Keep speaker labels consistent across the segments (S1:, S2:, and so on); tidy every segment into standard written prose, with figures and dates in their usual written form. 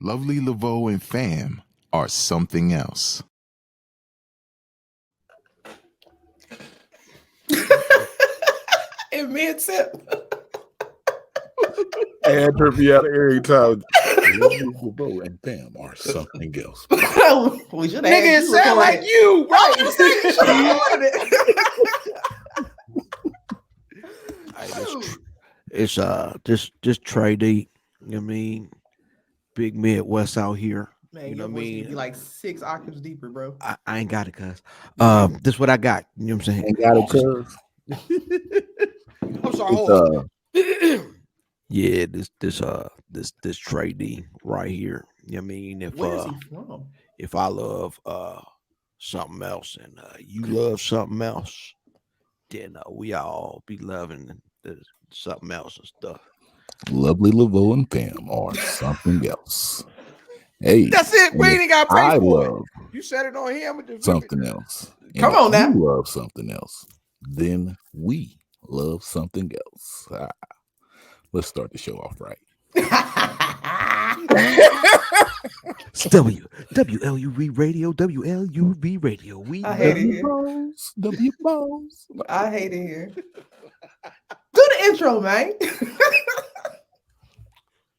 S1: Lovely Laveau and fam are something else.
S2: And mid-tip.
S3: And trip me out every time. Lovely Laveau and fam are something else.
S2: We should have
S4: Nigga, it sound like you, bro.
S2: You said you should have recorded it.
S4: It's this Tre D. You know what I mean? Big Midwest out here.
S2: Man,
S4: you know
S2: your
S4: what I
S2: voice
S4: mean?
S2: would be like 6 octaves deeper, bro.
S4: I ain't got it, cuz. This what I got. You know what I'm saying?
S3: Ain't got it, cuz.
S4: I'm sorry, hold on. Yeah, this Tre D right here. You know what I mean?
S2: Where is he from?
S4: If I love something else and you love something else, then we all be loving something else and stuff.
S3: Lovely Laveau and fam are something else. Hey,
S4: that's it. We ain't got to pay for
S3: love
S4: it. You said it on him.
S3: Something else.
S2: Come on now.
S3: You love something else. Then we love something else. Let's start the show off right.
S4: It's WLUV Radio, WLUV Radio. We
S2: I hate it here.
S3: W-Balls.
S2: I hate it here. Do the intro, man.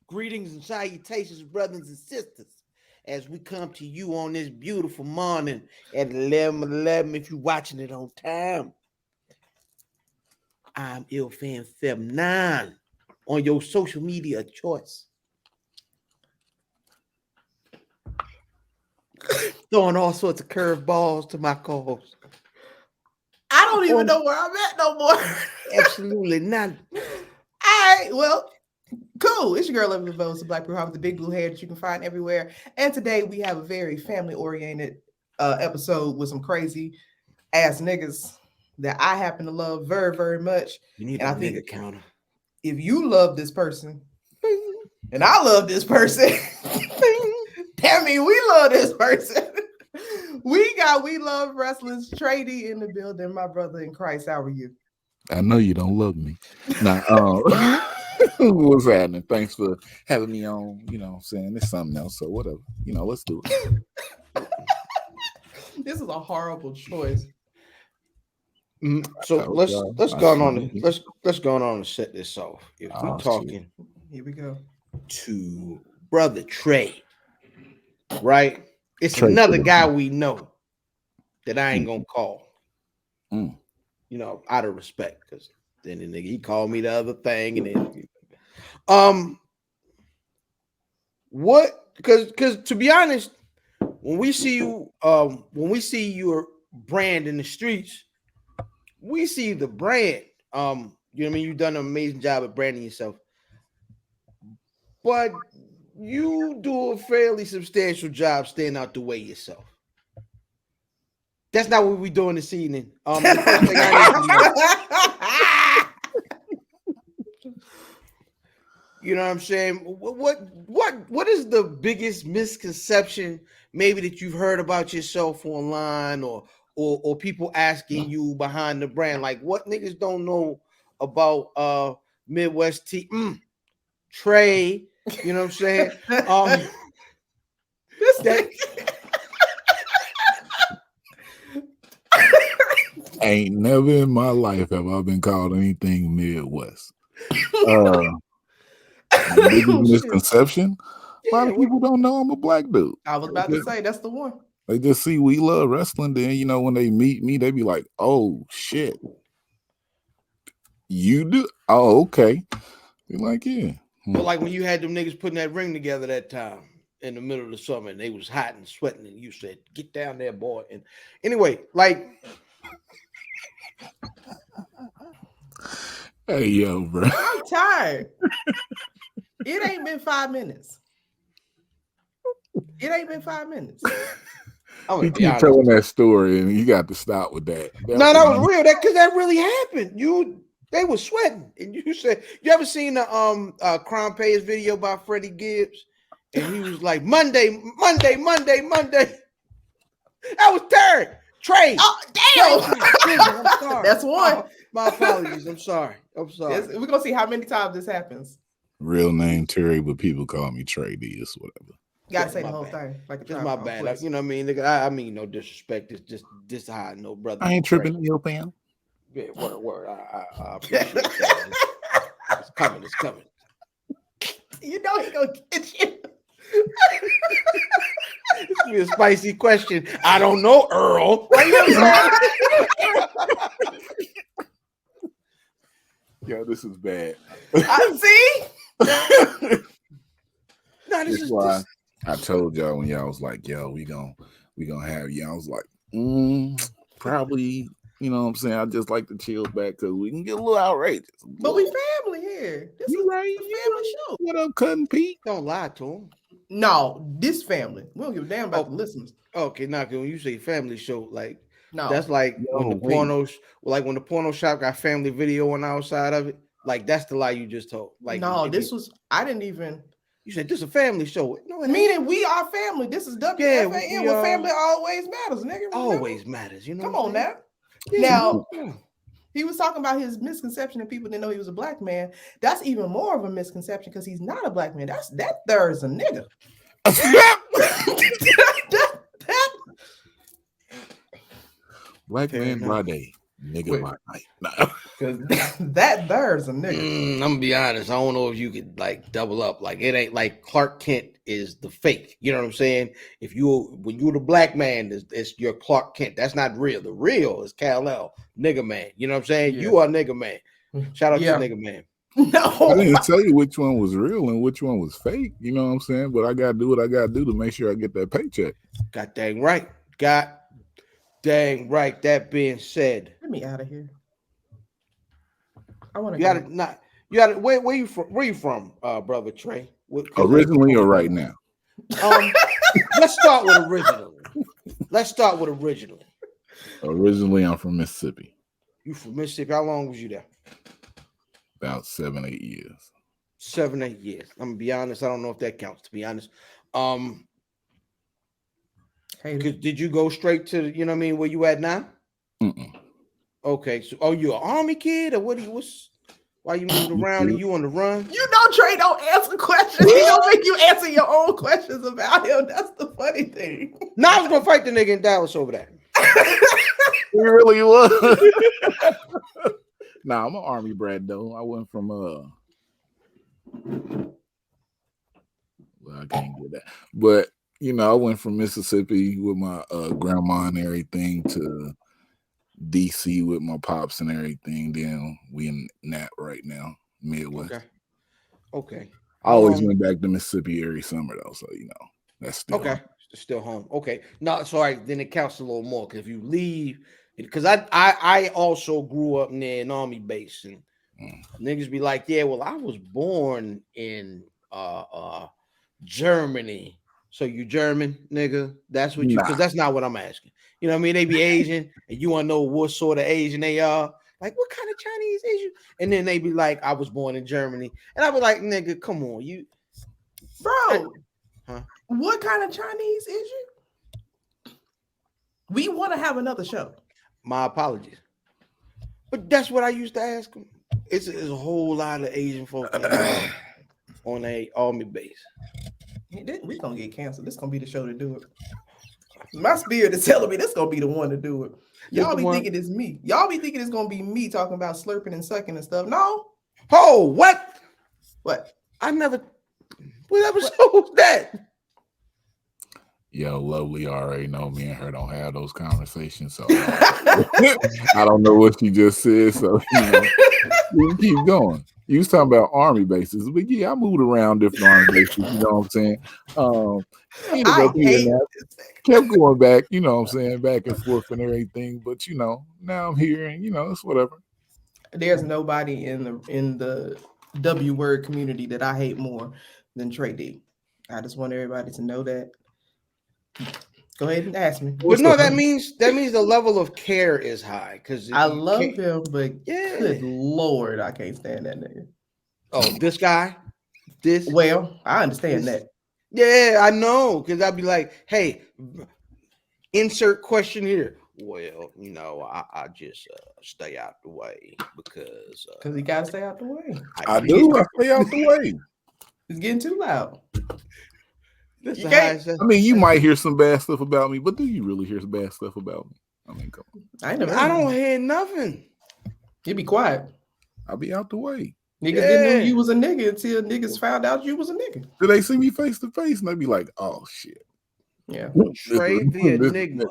S4: Greetings and salutations, brothers and sisters, as we come to you on this beautiful morning at 11:11. If you're watching it on time, I'm IlFanFem9 on your social media of choice. Throwing all sorts of curveballs to my co-host.
S2: I don't even know where I'm at no more.
S4: Absolutely not.
S2: All right, well, cool. It's your girl, Lovely Laveau, the Black Rasslin with the big blue hair that you can find everywhere. And today we have a very family-oriented episode with some crazy ass niggas that I happen to love very, very much.
S4: You need
S2: and
S4: a
S2: I think
S4: nigga counter.
S2: If you love this person, and I love this person, that means we love this person. We Luv Wrestling's Tre D in the building, my brother in Christ. How are you?
S3: I know you don't love me. Now, what's happening? Thanks for having me on. You know what I'm saying? It's something else, so whatever. You know, let's do it.
S2: This is a horrible choice.
S4: So let's go on and set this off. If we're talking,
S2: here we go,
S4: to brother Tre, right? It's
S3: Tre
S4: another
S3: D.
S4: guy we know that I ain't gonna call. You know, out of respect, because then the nigga he called me the other thing, and then what? Because to be honest, when we see your brand in the streets, we see the brand. You know what I mean? You've done an amazing job at branding yourself, but you do a fairly substantial job staying out the way yourself. That's not what we're doing this evening. The first thing I need to know, you know what I'm saying? What is the biggest misconception maybe that you've heard about yourself online or people asking you behind the brand? Like, what niggas don't know about Midwest Tre? You know what I'm saying?
S3: Ain't never in my life have I been called anything Midwest. Misconception. A lot of people don't know I'm a black dude.
S2: I was about to say that's the one.
S3: They just see We Luv Wrestling. Then you know when they meet me, they be like, "Oh shit, you do? Oh okay." Be like, "Yeah."
S4: But like when you had them niggas putting that ring together that time in the middle of the summer, and they was hot and sweating, and you said, "Get down there, boy." And anyway, like,
S3: hey yo, bro,
S2: I'm tired. It ain't been 5 minutes. It ain't been 5 minutes.
S3: You keep telling that story, and you got to stop with that.
S4: No, that was real. That because that really happened. They were sweating, and you said, you ever seen the Crown Payers video by Freddie Gibbs? And he was like, Monday. That was Terry. Tre.
S2: Oh, damn.
S4: I'm sorry.
S2: That's one.
S4: My apologies. I'm sorry.
S2: We're gonna see how many times this happens.
S3: Real name Terry, but people call me Tre D. It's whatever.
S2: Gotta
S4: Yeah,
S2: say the
S4: my
S2: whole
S4: bad.
S2: thing. Like a
S4: It's my
S2: tribe
S4: bad.
S2: called
S4: You know what I mean? Nigga, I mean no disrespect. It's just how I know, brother.
S3: I ain't tripping, yo, fam.
S4: Yeah, word. I appreciate that. It's coming. It's coming.
S2: You know he gonna get you.
S4: It's gonna be a spicy question. I don't know, Earl.
S2: What you saying?
S3: Yo, this is bad.
S2: I see.
S4: No, this
S3: That's
S4: is
S3: why
S4: this.
S3: I told y'all when y'all was like, yo, we gonna have you. I was like, probably, you know what I'm saying? I just like to chill back because we can get a little outrageous.
S2: But we family here. This
S3: You
S2: is
S3: right,
S2: a family show.
S3: What up, Cousin Pete?
S4: Don't lie to him.
S2: No, this family. We don't give a damn about
S4: Oh.
S2: the listeners.
S4: Okay, now when you say family show, like
S2: No,
S4: that's like when the
S3: wait.
S4: pornos, like when the porno shop got family video on the outside of it. Like that's the lie you just told. Like
S2: no, this was. I didn't even.
S4: You said this is a family show. No, it ain't.
S2: Meaning we are family. This is WFAN.
S4: Yeah,
S2: Where family always matters, nigga. Remember?
S4: always matters. You know.
S2: Come
S4: what
S2: on
S4: I'm
S2: now.
S4: saying?
S2: Now
S4: Yeah.
S2: he was talking about his misconception that people didn't know he was a black man. That's even more of a misconception because he's not a black man. That there's a nigga.
S3: Black
S4: Fair
S3: man
S4: enough.
S3: by day, nigga
S2: Wait.
S3: by night. Nah.
S2: that there's a nigga.
S4: I'm gonna be honest. I don't know if you could like double up. Like it ain't like Clark Kent is the fake. You know what I'm saying? When you're the black man, it's your Clark Kent. That's not real. The real is Kal-El, nigga man. You know what I'm saying?
S2: Yeah.
S4: You are nigga man. Shout out
S2: Yeah.
S4: to nigga man.
S2: No,
S3: I didn't tell you which one was real and which one was fake. You know what I'm saying? But I gotta do what I gotta do to make sure I get that paycheck.
S4: God dang right. God dang right. That being said,
S2: get me out of here. I want to
S4: you got it. Not you got it. Where you from? Where you from, brother Trey?
S3: Originally or right now?
S4: Let's start with originally.
S3: Originally, I'm from Mississippi.
S4: You from Mississippi? How long was you there?
S3: About 7-8 years.
S4: 7-8 years. I'm gonna be honest. I don't know if that counts. To be honest, did you go straight to you know what I mean? Where you at now?
S3: Mm-mm.
S4: Okay, so you an army kid or what? Why you moving around and you on the run?
S2: You know Trey don't answer questions. He don't make you answer your own questions about him. That's the funny thing.
S4: Now I was gonna fight the nigga in Dallas over that.
S3: He really was. Nah, I'm an army brat though. I went from well, I can't get that. But you know, I went from Mississippi with my grandma and everything to DC with my pops and everything. Then we in that right now, Midwest.
S4: Okay.
S3: I always went back to Mississippi every summer though, so you know that's still
S4: okay. Still home. Okay. No, sorry. Then it counts a little more because if you leave, because I also grew up near an army base and niggas be like, yeah, well, I was born in Germany. So you German, nigga? That's what you because that's not what I'm asking. You know what I mean? They be Asian and you want to know what sort of Asian they are. Like, what kind of Chinese is you? And then they be like, I was born in Germany. And I be like, nigga, come on, you
S2: Bro, what kind of Chinese is you? We want to have another show.
S4: My apologies. But that's what I used to ask them. It's a whole lot of Asian folk on a army base.
S2: We gonna get canceled. This gonna be the show to do it. My spirit is telling me this gonna be the one to do it. Y'all be thinking it's me. Y'all be thinking it's gonna be me talking about slurping and sucking and stuff. No.
S4: Oh, what?
S2: What?
S4: I never. What episode was that?
S3: Yo, Lovely already know me and her don't have those conversations, so I don't know what she just said. So you know, we can keep going. You was talking about army bases, but yeah, I moved around different army bases. You know what I'm saying? Kept going back. You know what I'm saying? Back and forth and everything. But you know, now I'm here, and you know, it's whatever.
S2: There's nobody in the W word community that I hate more than Tre D. I just want everybody to know that. Go ahead and ask me.
S4: But no, that means the level of care is high because
S2: I love him, but good Lord, I can't stand that nigga.
S4: Oh, this guy?
S2: Well, I understand that.
S4: Yeah, I know. Because I'd be like, hey, insert question here. Well, you know, I just stay out the way because
S2: he gotta stay out the way.
S3: I stay out the way.
S2: It's getting too loud.
S4: That's
S2: You
S4: the
S2: can't-
S4: highest.
S3: I mean, you might hear some bad stuff about me, but do you really hear some bad stuff about me? I mean, come on.
S2: I ain't never.
S4: I don't hear nothing.
S2: You be quiet.
S3: I'll be out the way.
S2: Niggas didn't know
S4: Yeah.
S2: you was a nigga until niggas found out you was a nigga.
S3: Do they see me face to face and they be like, "Oh shit,
S2: Yeah.
S4: Trey the Enigma.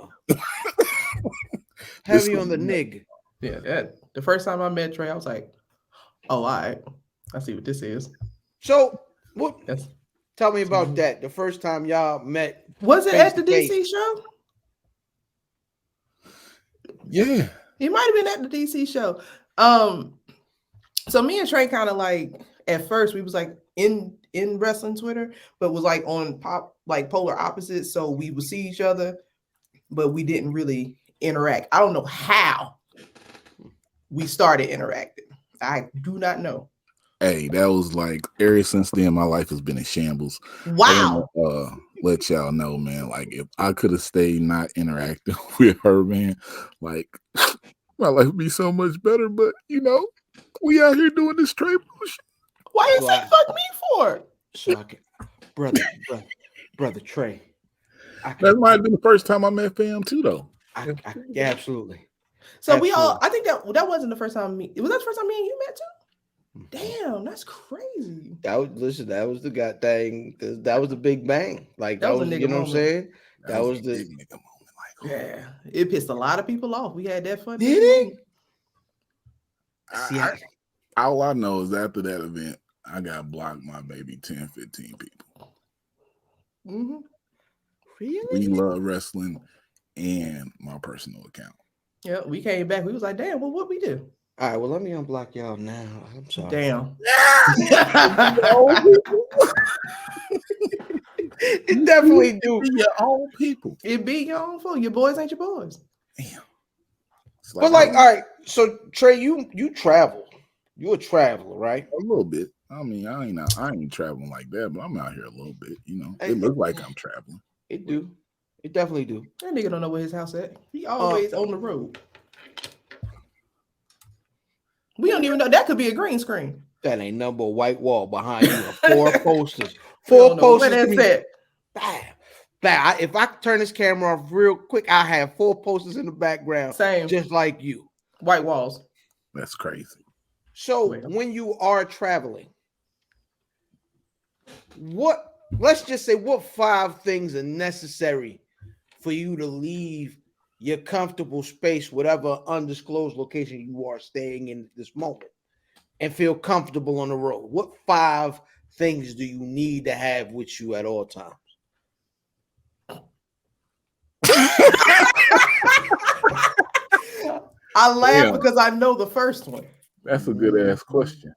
S4: Heavy on the nig.
S2: Yeah. That the first time I met Trey, I was like, oh, all right. I see what this is.
S4: So what?
S2: That's,
S4: Tell me about that. The first time y'all met.
S2: was it
S4: Face
S2: at
S4: to
S2: the DC
S4: face.
S2: show?
S3: Yeah."
S2: He might have been at the DC show. So me and Trey kind of like at first we was like in wrestling Twitter, but was like on polar opposites. So we would see each other, but we didn't really interact. I don't know how we started interacting. I do not know.
S3: Hey, that was like ever since then, my life has been in shambles.
S2: Wow.
S3: I wanna, let y'all know, man. Like, if I could have stayed not interacting with her, man, like my life would be so much better. But you know, we out here doing this trade bullshit.
S2: Why you say
S4: Wow.
S2: fuck me for?
S4: So I can, brother Trey.
S3: That might have been the first time I met fam too, though.
S4: Yeah, absolutely.
S2: So we all, I think that wasn't the first time was that the first time me and you met too? Damn, that's crazy.
S4: That was the god thing. That was the big bang. Like
S2: That
S4: that
S2: was a
S4: was,
S2: nigga
S4: you know what I'm
S2: moment.
S4: saying? That was the
S3: big nigga moment. Like,
S2: Yeah, it pissed a lot of people off. We had that fun.
S4: Did it?
S3: all I know is after that event, I got blocked by maybe 10, 15 people.
S2: Mm-hmm.
S4: Really?
S3: We Love Wrestling and my personal account.
S2: Yeah, we came back. We was like, damn, well, what we do?
S4: All right, well, let me unblock y'all now. I'm sorry.
S2: Damn.
S4: It definitely do.
S3: Be your own people.
S2: It be your own fault. Your boys ain't your boys.
S3: Damn. It's
S4: But like, all right, so Trey, you travel. You're a traveler, right?
S3: a little bit. I mean, I ain't traveling like that, but I'm out here a little bit. You know, it looks like I'm traveling.
S4: It do. It definitely do.
S2: That nigga don't know where his house at. He always on the road. We don't even know. That could be a green screen.
S4: That ain't number white wall behind you. 4 posters.
S2: We
S4: 4
S2: don't know where
S4: posters.
S2: that's at.
S4: Bam. If I turn this camera off real quick, I have 4 posters in the background,
S2: Same.
S4: just like you.
S2: White walls.
S3: That's crazy.
S4: So
S2: Wait.
S4: when you are traveling, let's just say what 5 things are necessary for you to leave your comfortable space, whatever undisclosed location you are staying in this moment, and feel comfortable on the road? What 5 things do you need to have with you at all times?
S2: I laugh
S3: Yeah.
S2: because I know the first one.
S3: That's a good ass question.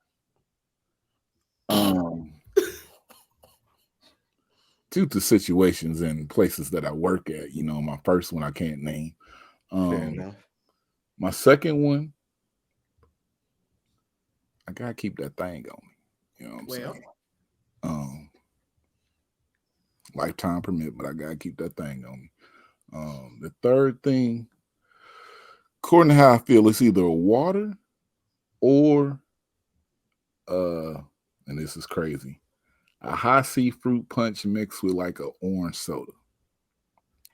S3: Due to situations and places that I work at, you know, my first one I can't name.
S4: Fair enough.
S3: My second one, I gotta keep that thing on me. You know what I'm saying? Lifetime permit, but I gotta keep that thing on me. The third thing, according to how I feel, it's either water or and this is crazy, a high C fruit punch mixed with like an orange soda.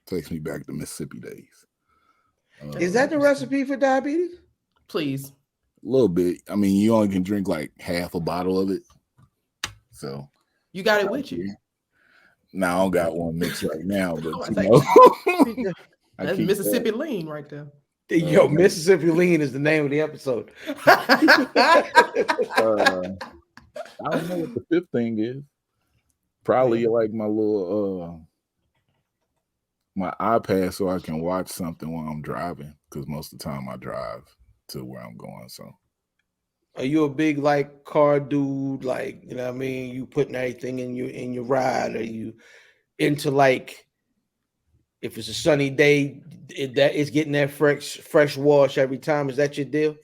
S3: Takes me back to Mississippi days.
S4: Is that the recipe for diabetes?
S2: Please.
S3: A little bit. I mean, you only can drink like half a bottle of it. So
S2: You got it with you.
S3: now I don't got one mixed right now, but
S2: Oh,
S3: you know, I
S2: That's
S3: keep
S2: Mississippi lean right there.
S4: Yo, Mississippi Lean is the name of the episode.
S3: I don't know what the fifth thing is. Probably like my little my iPad so I can watch something while I'm driving, because most of the time I drive to where I'm going. So
S4: Are you a big like car dude? Like, you know what I mean? You putting everything in your ride? Are you into like if it's a sunny day, that it's getting that fresh wash every time? Is that your deal?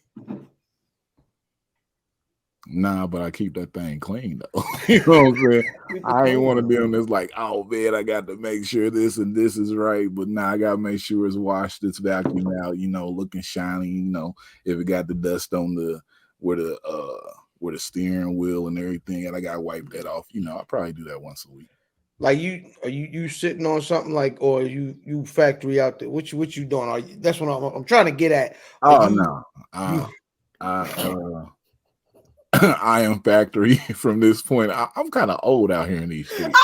S3: nah, but I keep that thing clean though. You know what I'm saying? I ain't want to be on this like, oh man, I got to make sure this and this is right. But nah, I gotta make sure it's washed, it's vacuumed out, you know, looking shiny, you know, if it got the dust on the where the steering wheel and everything, and I gotta wipe that off. You know, I probably do that once a week.
S4: Like are you sitting on something like, or you factory out there? What you doing? That's what I'm trying to get at.
S3: Oh no, I am factory from this point. I'm kind of old out here in these streets.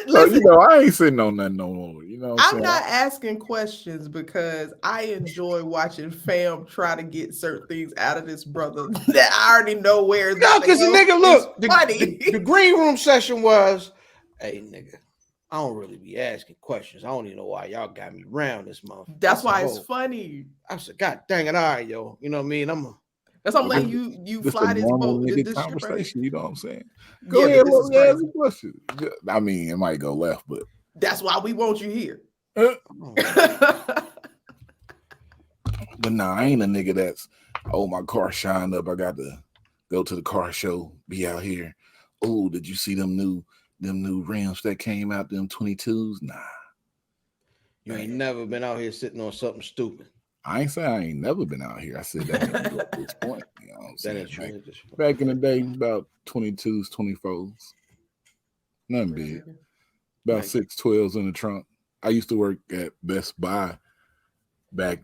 S2: Listen,
S3: So, I ain't sitting on nothing no more. You know what
S2: I'm not asking questions because I enjoy watching fam try to get certain things out of this brother that I already know where.
S4: No, because the nigga, look, the green room session was, hey, nigga, I don't really be asking questions. I don't even know why y'all got me round this month.
S2: That's why it's funny.
S4: I said, God dang it, all right, yo. You know what I mean? I'm
S2: letting you fly this boat.
S3: Nigga conversation, you know what I'm saying?
S2: Go ahead, let me ask
S3: a question. I mean, it might go left, but
S2: that's why we want you here.
S3: But nah, I ain't a nigga that's, oh, my car shined up, I got to go to the car show, be out here. Oh, did you see them new rims that came out, them 22s? Nah.
S4: You ain't never been out here sitting on something stupid.
S3: I ain't saying I ain't never been out here. I said that at this point. You know what I'm saying? Back in the day, about 22s, 24s. Nothing big. About 612s in the trunk. I used to work at Best Buy back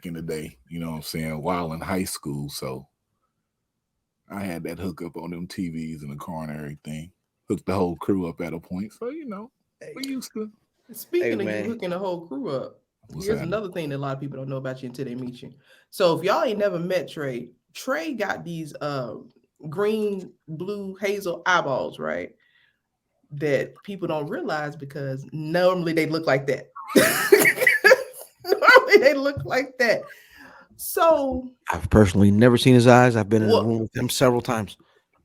S3: in the day, you know what I'm saying, while in high school. So I had that hookup on them TVs in the car and everything. Hooked the whole crew up at a point. So, we used to.
S2: Speaking of you hooking the whole crew up, here's another thing that a lot of people don't know about you until they meet you. So if y'all ain't never met Tre got these green, blue, hazel eyeballs, right? That people don't realize because normally they look like that. Normally they look like that. So
S4: I've personally never seen his eyes. I've been in the room with him several times.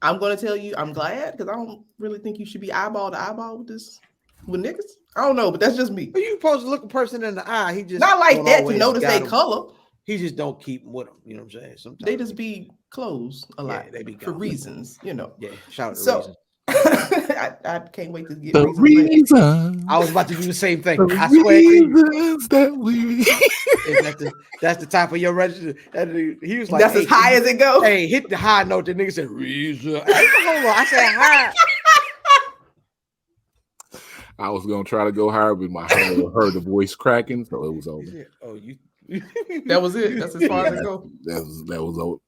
S2: I'm going to tell you, I'm glad because I don't really think you should be eyeball to eyeball with niggas. I don't know, but that's just me.
S4: But you supposed to look a person in the eye. He just
S2: not like that to notice their color.
S4: He just don't keep them with him. You know what I'm saying? Sometimes
S2: they just be closed a lot. They be for reasons, you know.
S4: Yeah, shout out to reasons.
S2: I can't wait to get
S3: the reasons.
S4: I was about to do the same thing. I
S3: swear that we
S4: that's the top of your register. He was like,
S2: that's as high as it goes.
S4: Hey, hit the high note. The nigga said reason. Hold on, I said high.
S3: I was gonna try to go higher, but my heard the voice cracking, so it was over.
S4: Said, oh, you
S2: that was it. That's as far as it goes.
S3: That was over.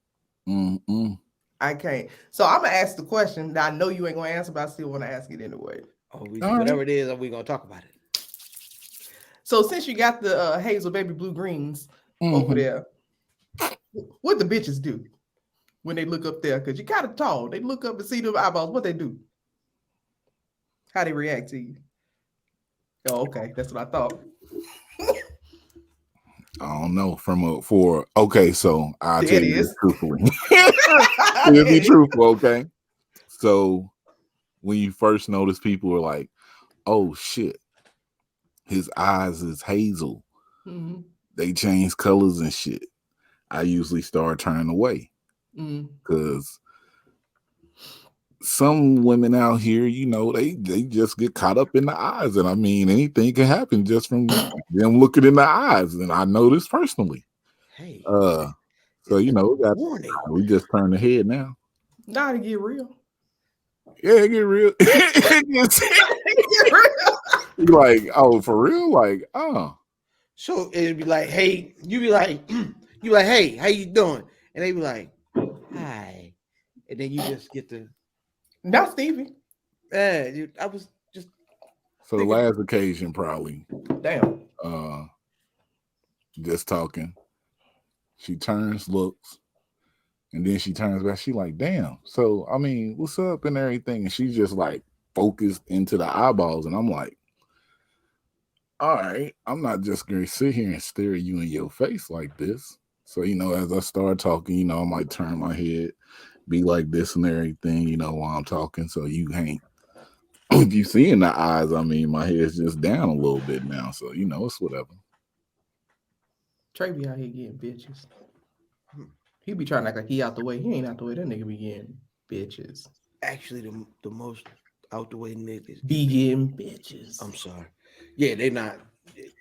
S2: I can't. So I'm gonna ask the question that I know you ain't gonna answer, but I still want to ask it anyway.
S4: Whatever it is, we gonna talk about it.
S2: So since you got the hazel baby blue greens over there, what the bitches do when they look up there? Because you're kind of tall. They look up and see them eyeballs. What they do? How they react to you? Oh, okay. That's what I thought.
S3: I don't know. So I'll tell you this truthfully. It'll be truthful, okay? So when you first notice people are like, oh shit, his eyes is hazel. They change colors and shit. I usually start turning away. Because some women out here, they just get caught up in the eyes. And I mean, anything can happen just from them looking in the eyes. And I know this personally.
S4: Hey.
S3: So, we just turn the head now.
S2: Now to get real.
S3: Yeah, it get real. It gets real. You like, oh, for real? Like, oh.
S4: So it'd be like, hey, you be like, hey, how you doing? And they be like, hi. And then you just get to.
S2: Not Stevie.
S4: Yeah, dude, I was just.
S3: So the last occasion, probably.
S2: Damn.
S3: Just talking. She turns, looks, and then she turns back. She like, damn. So, I mean, what's up and everything? And she's just like focused into the eyeballs. And I'm like, all right, I'm not just going to sit here and stare at you in your face like this. So, as I start talking, I might turn my head, be like this and everything, while I'm talking. So you ain't, if you see in the eyes, I mean, my head's just down a little bit now. So, it's whatever.
S2: Tre be out here getting bitches. He be trying to act like he out the way. He ain't out the way. That nigga be getting bitches.
S4: Actually, the most out the way niggas
S2: be getting bitches.
S4: I'm sorry. Yeah, they not.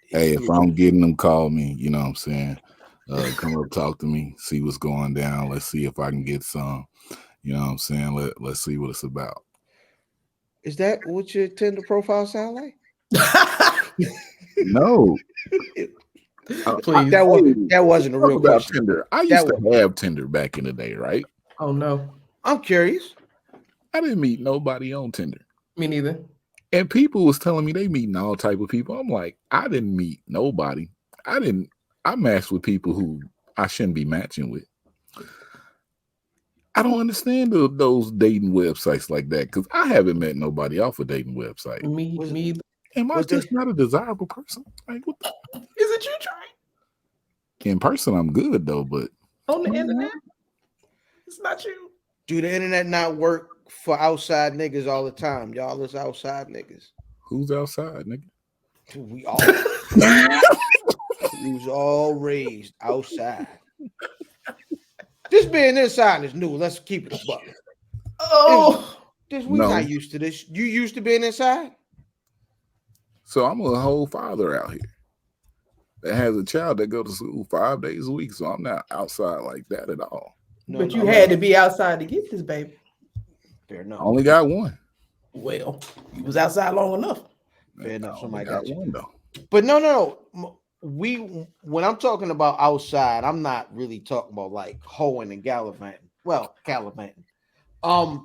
S3: Hey, if I'm getting them, call me. You know what I'm saying? Come up, talk to me, see what's going down. Let's see if I can get some. You know what I'm saying? Let's see what it's about.
S4: Is that what your Tinder profile sound like?
S3: No.
S2: Please.
S4: That wasn't a
S3: Talk
S4: real
S3: about
S4: question.
S3: Tinder. I used to have Tinder back in the day, right?
S2: Oh no,
S4: I'm curious.
S3: I didn't meet nobody on Tinder.
S2: me neither.
S3: And people was telling me they meeting all type of people. I'm like, I didn't meet nobody. I matched with people who I shouldn't be matching with. I don't understand those dating websites like that because I haven't met nobody off a dating website.
S2: Me either.
S3: Am I just not a desirable person? Like, what the?
S2: Is it you, Trey?
S3: In person, I'm good though, but
S2: On the internet, it's not you.
S4: Do the internet not work for outside niggas all the time? Y'all is outside niggas.
S3: who's outside, nigga?
S4: We all we was all raised outside. This being inside is new. Let's keep it a buck.
S2: Oh,
S4: We not used to this. You used to being inside?
S3: So I'm a whole father out here that has a child that goes to school 5 days a week. So I'm not outside like that at all.
S2: but you had to be outside to get this baby.
S4: Fair
S3: I
S4: enough.
S3: only got one.
S2: Well, you was outside long enough.
S4: Fair enough.
S3: I
S4: Somebody
S3: only
S4: got you.
S3: one though.
S4: But no. When I'm talking about outside, I'm not really talking about like hoeing and gallivanting. Well, gallivanting. But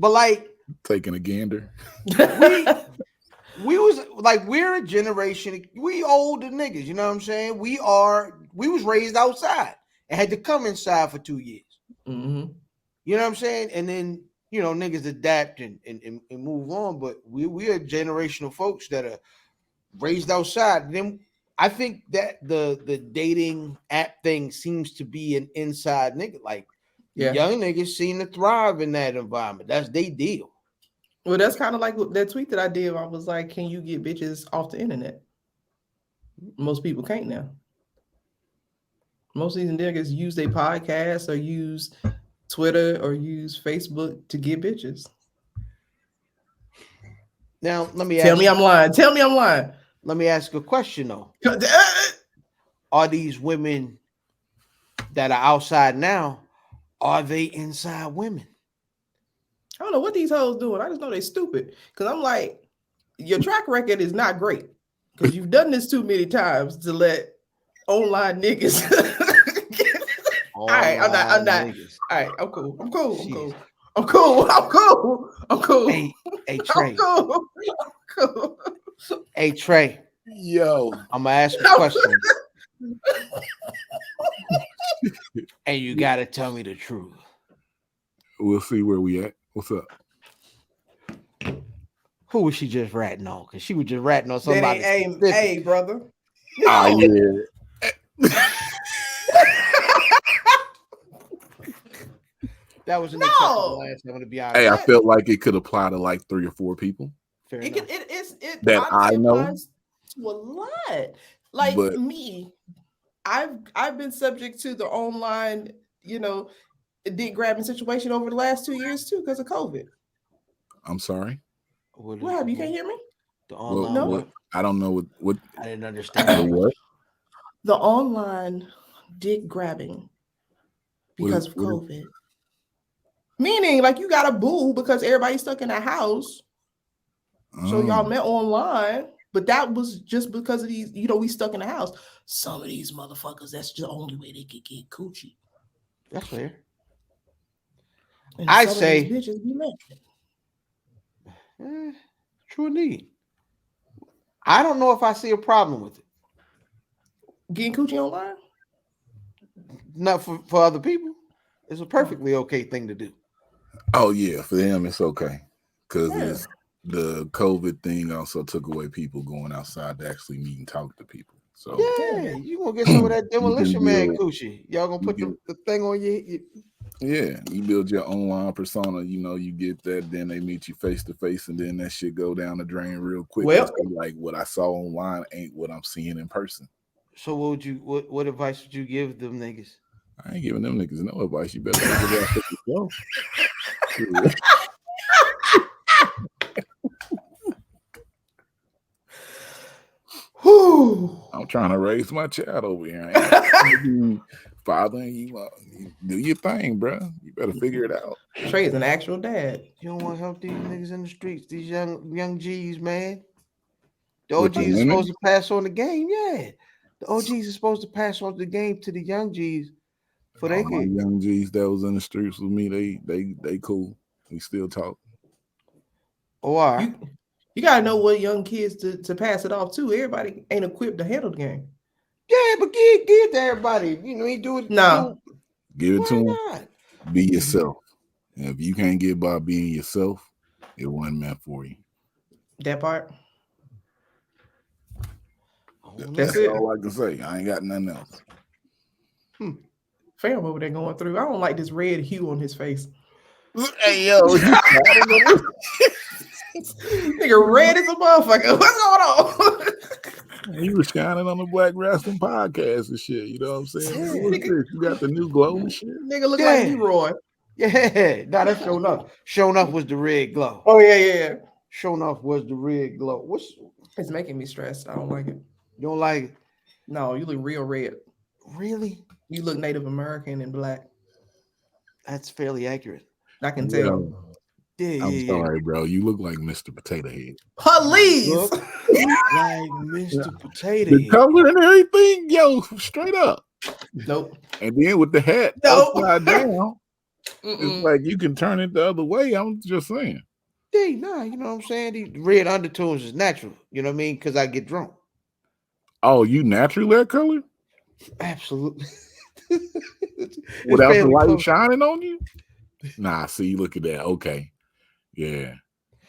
S4: like
S3: Taking a gander.
S4: we was like, we're a generation, we older niggas, you know what I'm saying? We was raised outside and had to come inside for 2 years.
S2: Mm-hmm.
S4: You know what I'm saying? And then, you know, niggas adapt and move on. But we are generational folks that are raised outside. Then I think that the dating app thing seems to be an inside nigga. Like young niggas seem to thrive in that environment. That's their deal.
S2: Well, that's kind of like that tweet that I did. I was like, can you get bitches off the internet? Most people can't now. Most of these niggas use their podcasts or use Twitter or use Facebook to get bitches.
S4: Now, let me
S2: Tell me I'm lying. Tell me I'm lying.
S4: Let me ask a question though. Are these women that are outside now, are they inside women?
S2: I don't know what these hoes doing. I just know they stupid. Because I'm like, your track record is not great. Because you've done this too many times to let online niggas. All right, I'm not. Niggas. All right, I'm cool.
S4: Hey, Trey.
S2: Cool.
S4: Hey, Trey.
S3: Yo.
S4: I'm going to ask you a question. And you got to tell me the truth.
S3: We'll see where we at. What's up?
S4: Who was she just ratting on? Because she was just ratting on somebody.
S2: Hey, brother.
S3: Oh, yeah.
S4: That was an acceptable answer. I'm going to be honest.
S3: Hey, I felt like it could apply to like 3 or 4 people.
S2: It
S3: that I know
S2: to a lot. Like
S3: but,
S2: me, I've been subject to the online, dick grabbing situation over the last 2 years too because of COVID.
S3: I'm sorry.
S2: What happened? You can't hear me?
S4: The online
S3: what? I don't know what
S4: I didn't understand.
S3: What?
S2: The online dick grabbing because of COVID. Meaning, like, you got a boo because everybody's stuck in a house. So y'all met online, but that was just because of these, we stuck in the house. Some of these motherfuckers, that's the only way they could get coochie.
S4: That's fair.
S2: And I say, bitches be mad.
S4: True indeed. I don't know if I see a problem with it.
S2: Getting coochie online?
S4: Not for other people. It's a perfectly okay thing to do.
S3: Oh yeah, for them it's okay because the COVID thing also took away people going outside to actually meet and talk to people. So
S4: you gonna get some of that demolition man coochie. Y'all gonna put the thing on you.
S3: Yeah, you build your online persona. You get that. Then they meet you face to face, and then that shit go down the drain real quick.
S2: Well,
S3: like what I saw online ain't what I'm seeing in person.
S4: So what advice would you give them niggas?
S3: I ain't giving them niggas no advice. You better give that for yourself. I'm trying to raise my child over here. I ain't fathering you do your thing, bro. You better figure it out.
S2: Trey is an actual dad.
S4: You don't want to help these niggas in the streets, these young G's, man. The
S3: With the
S4: OGs are
S3: women?
S4: supposed to pass on the game, yeah. The OGs are supposed to pass on the game to the young G's for their
S3: All my
S4: kids.
S3: young G's that was in the streets with me, they cool. We still talk.
S4: Oh, all right.
S2: You gotta know what young kids to pass it off to. Everybody ain't equipped to handle the game.
S4: Yeah, but give it to everybody. You know, he do it.
S2: No.
S3: Give it
S4: Why
S3: to them.
S4: not?
S3: Be yourself. And if you can't get by being yourself, it wasn't meant for you.
S2: That part.
S3: That's
S2: it.
S3: all I can say. I ain't got nothing else.
S2: Fam over there going through. I don't like this red hue on his face.
S3: Hey yo,
S2: Nigga red as a motherfucker. What's going on?
S3: he was shining on the Black Rasslin podcast and shit. You know what I'm saying?
S2: Yeah,
S3: What's
S2: nigga.
S3: this? You got the new glow and shit.
S2: Nigga look
S4: Yeah.
S2: like Leroy.
S4: Yeah, nah, that's showing up. Showing up was the red glow.
S2: Oh yeah.
S4: Showing off was the red glow. What's
S2: It's making me stressed. I don't like it.
S4: you don't like it?
S2: No, you look real red.
S4: Really?
S2: You look Native American and black.
S4: That's fairly accurate.
S2: I can tell.
S3: Yo,
S4: Yeah,
S3: I'm
S4: yeah.
S3: sorry, bro. You look like Mr. Potato Head.
S2: Police.
S4: Look like Mr. Potato
S3: The
S4: Head.
S3: color and everything, yo, straight up.
S2: Nope.
S3: And then with the hat
S2: Nope.
S3: upside down, it's
S2: Mm-mm.
S3: like you can turn it the other way. I'm just saying.
S4: Yeah, nah, you know what I'm saying? These red undertones is natural. You know what I mean? Because I get drunk.
S3: Oh, you naturally that color
S4: Absolutely. It's
S3: without the
S4: fairly
S3: light
S4: close.
S3: shining on you? Nah, see, look at that. Okay, yeah,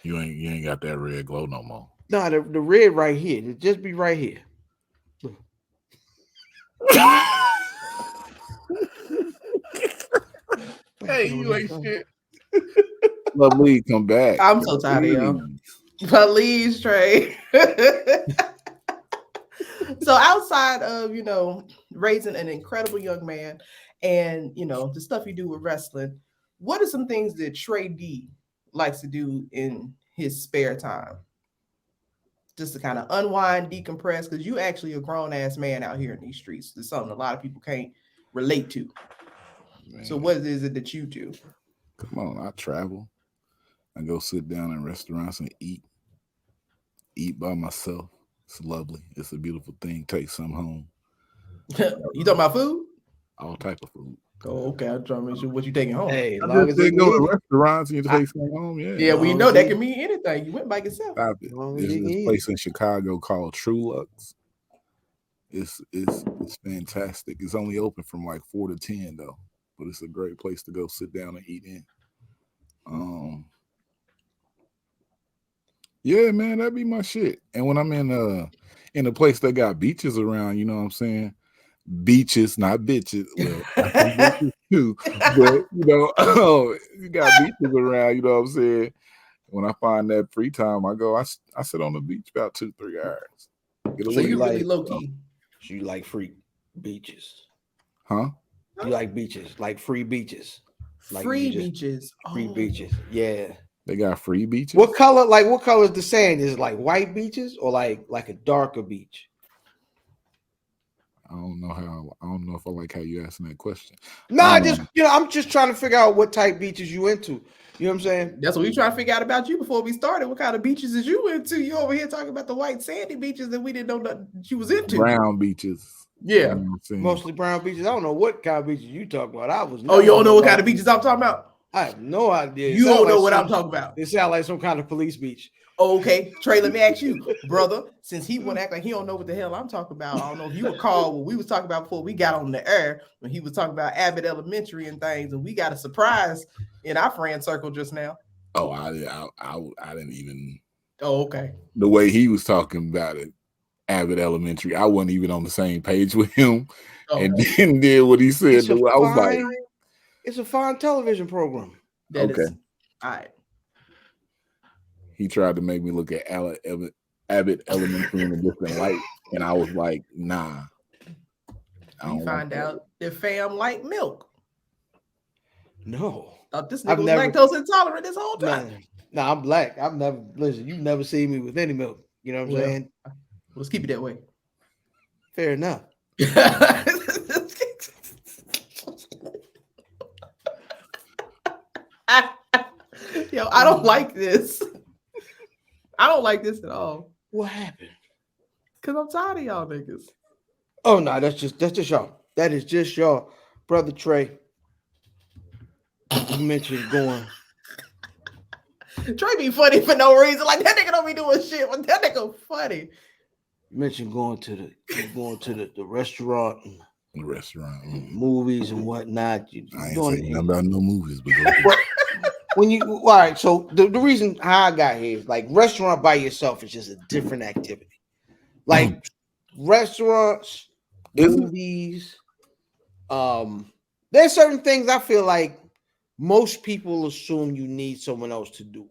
S3: you ain't got that red glow no more.
S4: Nah, the red right here. It just be right here.
S3: Hey, you ain't shit. Lovely, come back.
S2: I'm so tired of y'all. Police Trey. So outside of raising an incredible young man and the stuff you do with wrestling, what are some things that Tre D likes to do in his spare time? Just to kind of unwind, decompress, because you actually a grown-ass man out here in these streets. It's something a lot of people can't relate to.
S3: Man,
S2: So what is it that you do?
S3: come on, I travel. I go sit down in restaurants and eat by myself. It's lovely. It's a beautiful thing. Take some home.
S2: You talking about food?
S3: All type of food.
S2: Oh, okay. I'm trying to make sure what you taking home.
S4: Hey, as
S3: I
S4: long
S3: just
S4: as
S3: said
S4: it
S3: go
S4: eat
S3: to
S4: it.
S3: restaurants and you take some home. Yeah.
S2: Yeah, we
S4: long
S2: know
S4: as
S2: that
S4: you-
S2: can mean anything. You went by yourself.
S3: Stop it.
S4: As long as
S3: There's
S4: you
S3: this
S4: eat
S3: place in Chicago called True Lux. It's fantastic. It's only open from like 4 to 10 though, but it's a great place to go sit down and eat in. Yeah, man, that'd be my shit. And when I'm in a place that got beaches around, you know what I'm saying? Beaches, not bitches. Well, bitches too, but you got beaches around, you know what I'm saying? When I find that free time, I sit on the beach about 2-3 hours. Get
S2: So
S3: away.
S2: you really
S4: like-
S2: low key.
S4: So you like free beaches.
S3: Huh?
S4: You like beaches, like free beaches. Like
S2: Free
S4: you just-
S2: beaches.
S4: Free
S2: Oh.
S4: beaches. Yeah.
S3: They got free beaches.
S4: What color is the sand? Is it like white beaches or like a darker beach?
S3: I don't know if I like how you asking that question.
S4: Nah,
S3: Um,
S4: I'm just trying to figure out what type beaches you into. You know what I'm saying?
S2: That's what we trying to figure out about you before we started. What kind of beaches is you into? You over here talking about the white sandy beaches that we didn't know that you was into.
S3: Brown beaches. You
S2: Yeah.
S3: know what I'm saying?
S4: Mostly brown beaches. I don't know what kind of beaches you talk about.
S2: Oh, you don't know what kind of beaches I'm talking about?
S4: I have no idea. It
S2: You
S4: sound
S2: don't know
S4: like
S2: what
S4: some-
S2: I'm talking about.
S4: It sounds like some kind of police beach.
S2: Oh, okay. Trey, let me ask you, brother, since he want to act like he don't know what the hell I'm talking about. I don't know if you recall what we was talking about before we got on the air when he was talking about Abbott Elementary and things, and we got a surprise in our friend circle just now.
S3: Oh, I didn't even.
S2: Oh, okay.
S3: The way he was talking about it, Abbott Elementary, I wasn't even on the same page with him,
S2: Oh,
S3: and then did what he said.
S4: It's
S3: I
S4: a
S3: was like,
S4: fine- it's a fine television program.
S2: that is
S3: okay.
S2: all right.
S3: He tried to make me look at Abbott Elementary in a different light, and I was like, nah. I
S2: We
S3: don't
S2: find
S3: want that.
S2: out that fam like milk.
S4: No.
S2: Thought this
S4: I've
S2: nigga was
S4: never-
S2: lactose intolerant this whole time.
S4: Man. Nah, I'm black. I've never you've never seen me with any milk. You know what I'm
S2: Well.
S4: saying?
S2: Let's keep it that way.
S4: Fair enough.
S2: Yo, I don't like this. I don't like this at all.
S4: What happened?
S2: Cause I'm tired of y'all niggas.
S4: Oh no, that's just y'all. That is just y'all, brother Trey. You mentioned going.
S2: Trey be funny for no reason. Like that nigga don't be doing shit, but that nigga funny.
S4: You mentioned going to the restaurant and
S3: The restaurant.
S4: movies and whatnot.
S3: I ain't saying nothing about no movies, but go
S4: But when you all right, so the reason how I got here is like restaurant by yourself is just a different activity. Like restaurants, movies, there's certain things I feel like most people assume you need someone else to do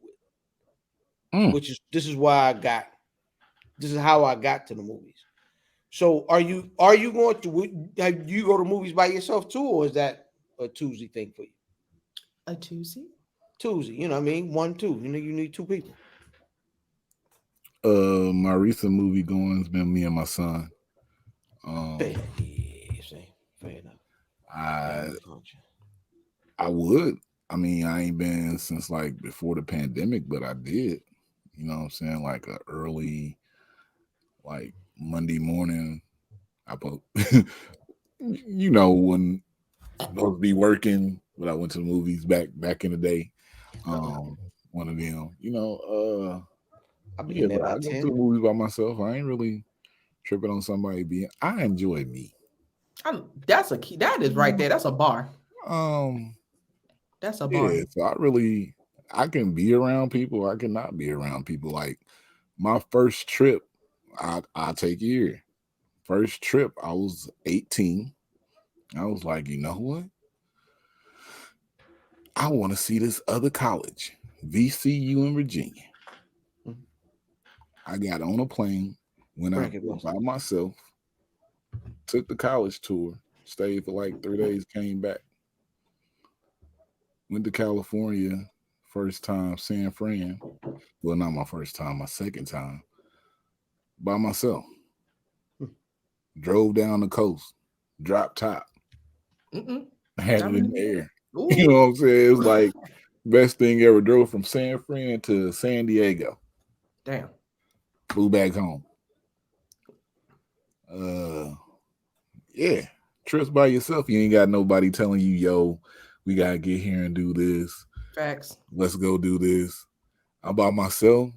S4: it. Which is this is how I got to the movies. So are you going to you go to movies by yourself too, or is that a Tuesday thing for you?
S2: A Tuesday?
S4: Tuesday, you know what I mean? 1, 2. You know, you need 2 people.
S3: My recent movie going's been me and my son.
S4: Fair enough.
S3: I would. I mean, I ain't been since like before the pandemic, but I did. You know what I'm saying? Like a early, like Monday morning. You know, when I was supposed to be working, but I went to the movies back in the day. One of them, you know,
S4: I
S3: I go to the movies by myself. I ain't really tripping on somebody being. I enjoy me.
S2: That's a key. That is right there. That's a bar. That's a bar.
S3: Yeah, so I can be around people. I cannot be around people. Like my first trip, I take you here. First trip, I was 18. I was like, you know what? I want to see this other college, VCU in Virginia. I got on a plane, went out by myself, took the college tour, stayed for like 3 days, came back. Went to California, first time, San Fran. Well, not my first time, my second time, by myself. Drove down the coast, dropped top, had it in the air.
S2: Ooh.
S3: You know what I'm saying? It was like best thing ever. Drove from San Fran to San Diego.
S2: Damn.
S3: Flew back home. Yeah. Trips by yourself. You ain't got nobody telling you, yo, we gotta get here and do this.
S2: Facts.
S3: Let's go do this. I'm by myself.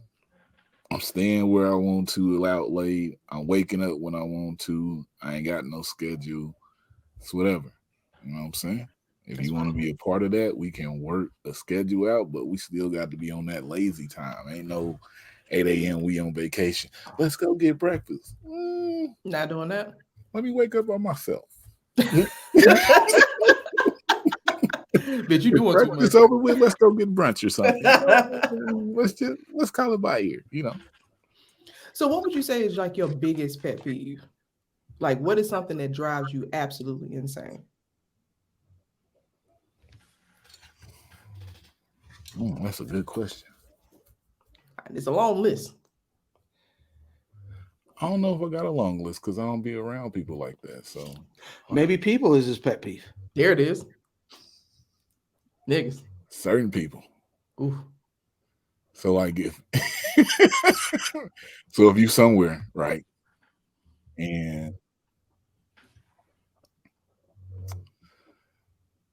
S3: I'm staying where I want to, out late. I'm waking up when I want to. I ain't got no schedule. It's whatever. You know what I'm saying? If you want to be a part of that, we can work a schedule out, but we still got to be on that lazy time. Ain't no 8 a.m. we on vacation. Let's go get breakfast.
S2: Not doing that.
S3: Let me wake up by myself.
S2: Bitch, you doing too much.
S3: It's over with. Let's go get brunch or something. Let's call it by ear, you know.
S2: So what would you say is like your biggest pet peeve? Like what is something that drives you absolutely insane?
S3: That's a good question.
S2: It's a long list.
S3: I don't know if I got a long list because I don't be around people like that. So
S4: maybe people is his pet peeve.
S2: There it is. Niggas.
S3: Certain people.
S2: Ooh.
S3: So like if if you somewhere, right? And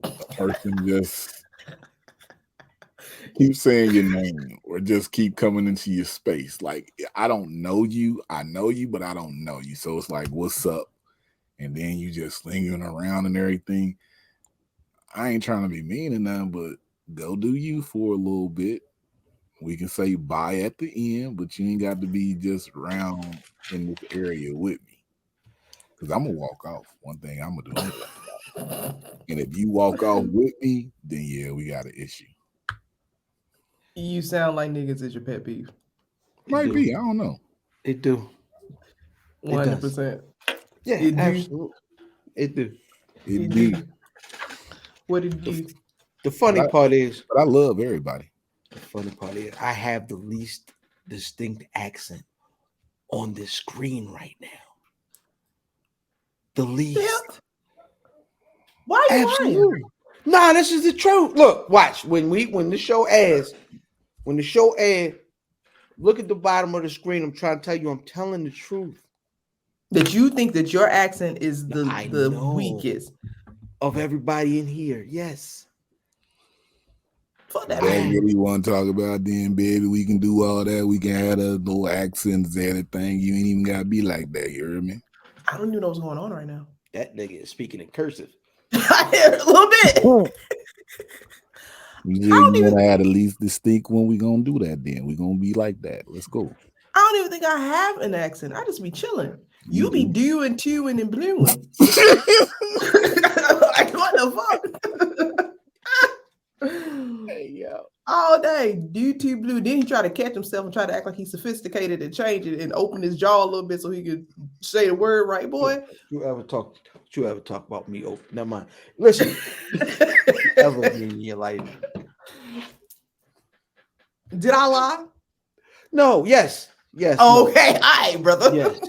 S3: a person just keep saying your name or just keep coming into your space. Like, I don't know you. I know you, but I don't know you. So it's like, what's up? And then you just lingering around and everything. I ain't trying to be mean or nothing, but go do you for a little bit. We can say bye at the end, but you ain't got to be just around in this area with me. Because I'm going to walk off. One thing I'm going to do. And if you walk off with me, then yeah, we got an issue.
S2: You sound like niggas is your pet peeve.
S3: Might be. I don't know.
S4: It do.
S2: 100%.
S4: Yeah,
S2: it
S4: absolutely. It do.
S3: It do.
S2: What did you do?
S4: The funny part is,
S3: but I love everybody.
S4: The funny part is, I have the least distinct accent on this screen right now. The least.
S2: Yeah. Why are you lying?
S4: Nah, this is the truth. Look, watch when the show airs. When the show ends, look at the bottom of the screen. I'm trying to tell you, I'm telling the truth.
S2: That you think that your accent is
S4: I
S2: the
S4: know.
S2: weakest
S4: Of everybody in here, yes.
S2: Fuck that
S3: That's
S2: man.
S3: what you want to talk about then, baby. We can do all that. We can have the little accents and everything. You ain't even got to be like that. You heard me?
S2: I don't even know what's going on right now.
S4: That nigga is speaking in cursive.
S2: I hear a little bit.
S3: You want to have the least distinct when we going to do that then. we going to be like that. Let's go.
S2: I don't even think I have an accent. I just be chilling. You be doing, chewing, and blueing. Like, what the fuck?
S4: Hey, yo.
S2: All day, do too blue. Then he try to catch himself and try to act like he's sophisticated and change it and open his jaw a little bit so he could say the word right, boy.
S4: You ever talk about me? Oh, never mind. Listen, ever in your life?
S2: Did I lie?
S4: No. Yes. Yes.
S2: Okay, all right, brother.
S4: Yes.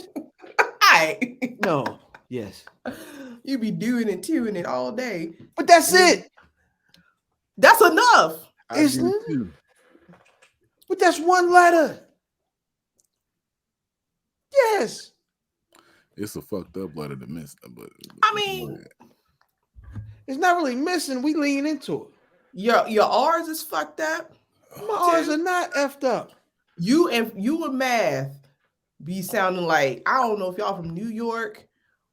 S2: All right.
S4: No. Yes.
S2: You be doing and chewing it all day.
S4: But that's it.
S2: That's enough.
S4: But that's one letter. Yes.
S3: It's a fucked up letter to miss, but
S2: I mean,
S4: it's not really missing. We lean into it.
S2: Your R's is fucked up.
S4: My R's are not effed up.
S2: You and math be sounding like, I don't know if y'all from New York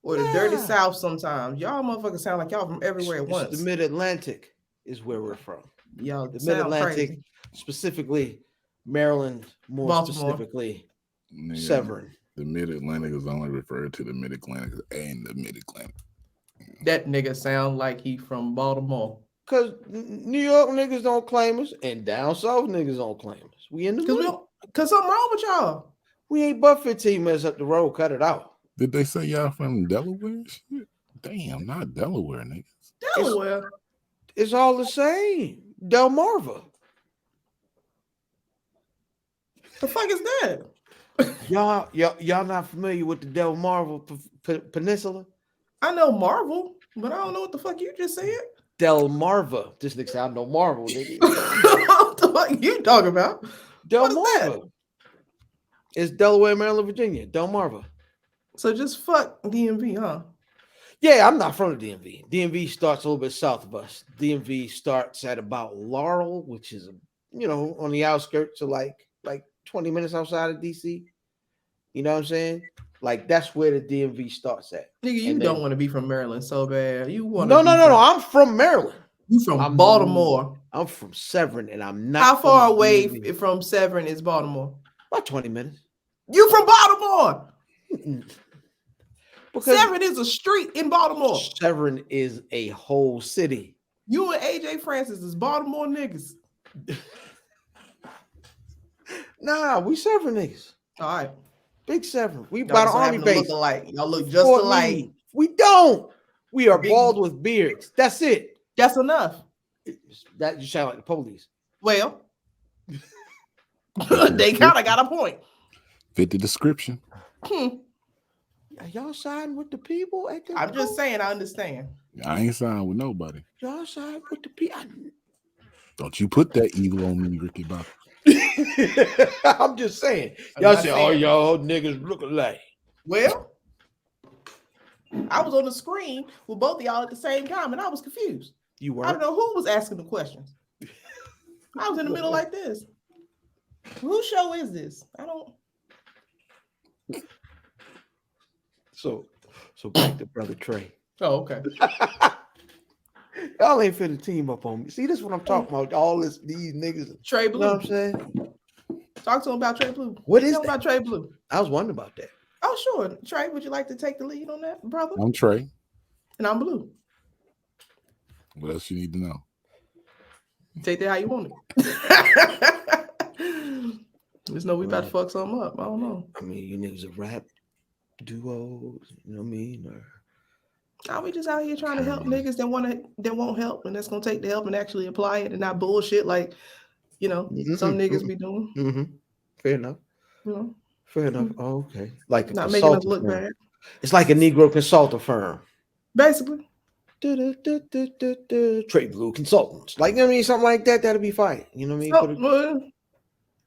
S2: or the dirty South sometimes. Y'all motherfuckers sound like y'all from everywhere at once.
S4: The Mid-Atlantic is where we're from.
S2: Y'all
S4: the Mid-Atlantic, specifically Maryland, more
S2: Baltimore.
S4: specifically Severn.
S3: The Mid-Atlantic is only referred to the Mid-Atlantic and the Mid-Atlantic.
S2: That nigga sound like he from Baltimore.
S4: Because New York niggas don't claim us, and down south niggas don't claim us. We in the middle.
S2: Because something wrong with y'all.
S4: We ain't but 15 minutes up the road. Cut it out.
S3: Did they say y'all from Delaware? Shit. Damn, not Delaware, niggas.
S2: Delaware.
S4: It's all the same. Delmarva.
S2: The fuck is that?
S4: Y'all not familiar with the Delmarva Peninsula?
S2: I know Marvel, but I don't know what the fuck you just said.
S4: Delmarva. This nigga sound no Marvel, nigga.
S2: What the fuck you talking about?
S4: Delmarva. It's Delaware, Maryland, Virginia. Delmarva.
S2: So just fuck DMV, huh?
S4: Yeah, I'm not from the DMV. DMV starts a little bit south of us. DMV starts at about Laurel, which is, on the outskirts of like 20 minutes outside of DC. You know what I'm saying? Like, that's where the DMV starts at.
S2: Nigga, you don't want to be from Maryland so bad. You want
S4: No. I'm from Maryland.
S2: You from Baltimore.
S4: I'm from Severn, and I'm not.
S2: How far away from Severn is Baltimore?
S4: About 20 minutes.
S2: You from Baltimore?
S4: Because
S2: Severn is a street in Baltimore.
S4: Severn is a whole city.
S2: You and AJ Francis is Baltimore niggas.
S4: Nah, we Severn niggas.
S2: All right.
S4: Big Severn. We
S2: Y'all
S4: by the
S2: so
S4: Army base.
S2: Look alike. Y'all look just alike.
S4: We don't. We are bald with beards. That's it.
S2: That's enough.
S4: That you sound like the police.
S2: Well, they kind of got a point.
S3: Fit the description.
S4: Are y'all siding with the people at the
S2: I'm just saying, I understand.
S3: I ain't signed with nobody.
S4: Y'all side with the people.
S3: Don't you put that evil on me, Ricky Bobby.
S4: I'm just saying. Y'all say, oh, y'all niggas look alike.
S2: Well, I was on the screen with both of y'all at the same time, and I was confused.
S4: You were?
S2: I don't know who was asking the questions. I was in the middle like this. Whose show is this? I don't.
S4: So back to Brother Trey.
S2: Oh, okay.
S4: Y'all ain't finna team up on me. See, this is what I'm talking about. All these niggas.
S2: Trey Blue.
S4: You know what I'm saying?
S2: Talk to him about Trey Blue.
S4: What is
S2: that? About Trey Blue?
S4: I was wondering about that.
S2: Oh, sure. Trey, would you like to take the lead on that, brother?
S3: I'm Trey.
S2: And I'm Blue.
S3: What else you need to know?
S2: Take that how you want it. Just know we about to fuck something up. I don't know.
S4: I mean, you niggas a rap duo, you know what I mean? Or
S2: are we just out here trying to help niggas that won't help, and that's gonna take the help and actually apply it and not bullshit like some niggas be doing.
S4: Mm-hmm. Fair enough. Fair enough. Oh, okay. Like
S2: not making us look bad.
S4: It's like a Negro consulting firm.
S2: Basically.
S4: Trey Blue Consultants. Like, you know what I mean? Something like that, that'll be fine. You know what I mean?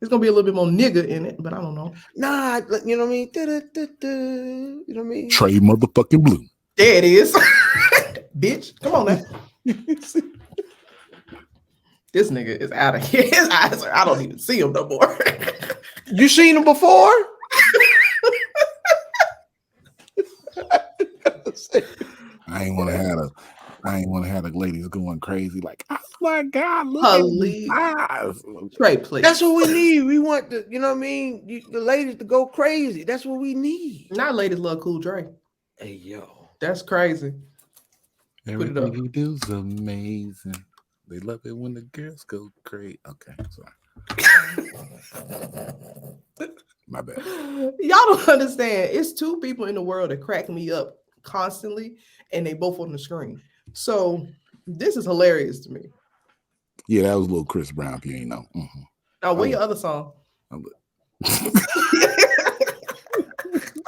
S2: It's gonna be a little bit more nigga in it, but I don't know.
S4: Nah, you know what I mean? You know what I mean?
S3: Tre motherfucking Blue.
S2: There it is. Bitch, come on now. This nigga is out of here. His eyes are, I don't even see him no more.
S4: You seen him before?
S3: I ain't want to have the ladies going crazy like, oh my God, look
S2: Please.
S3: at these eyes.
S2: Trey, please.
S4: That's what we need. We want the, you know what I mean? The ladies to go crazy. That's what we need.
S2: Not ladies love Cool Dre.
S4: Hey, yo.
S2: That's crazy.
S3: Everything he does amazing. They love it when the girls go crazy. Okay, sorry. My bad.
S2: Y'all don't understand. It's two people in the world that crack me up constantly, and they both on the screen. So this is hilarious to me.
S3: Yeah, that was a little Chris Brown, if you ain't know. Mm-hmm.
S2: Now, where your other song?
S3: Oh,
S2: Where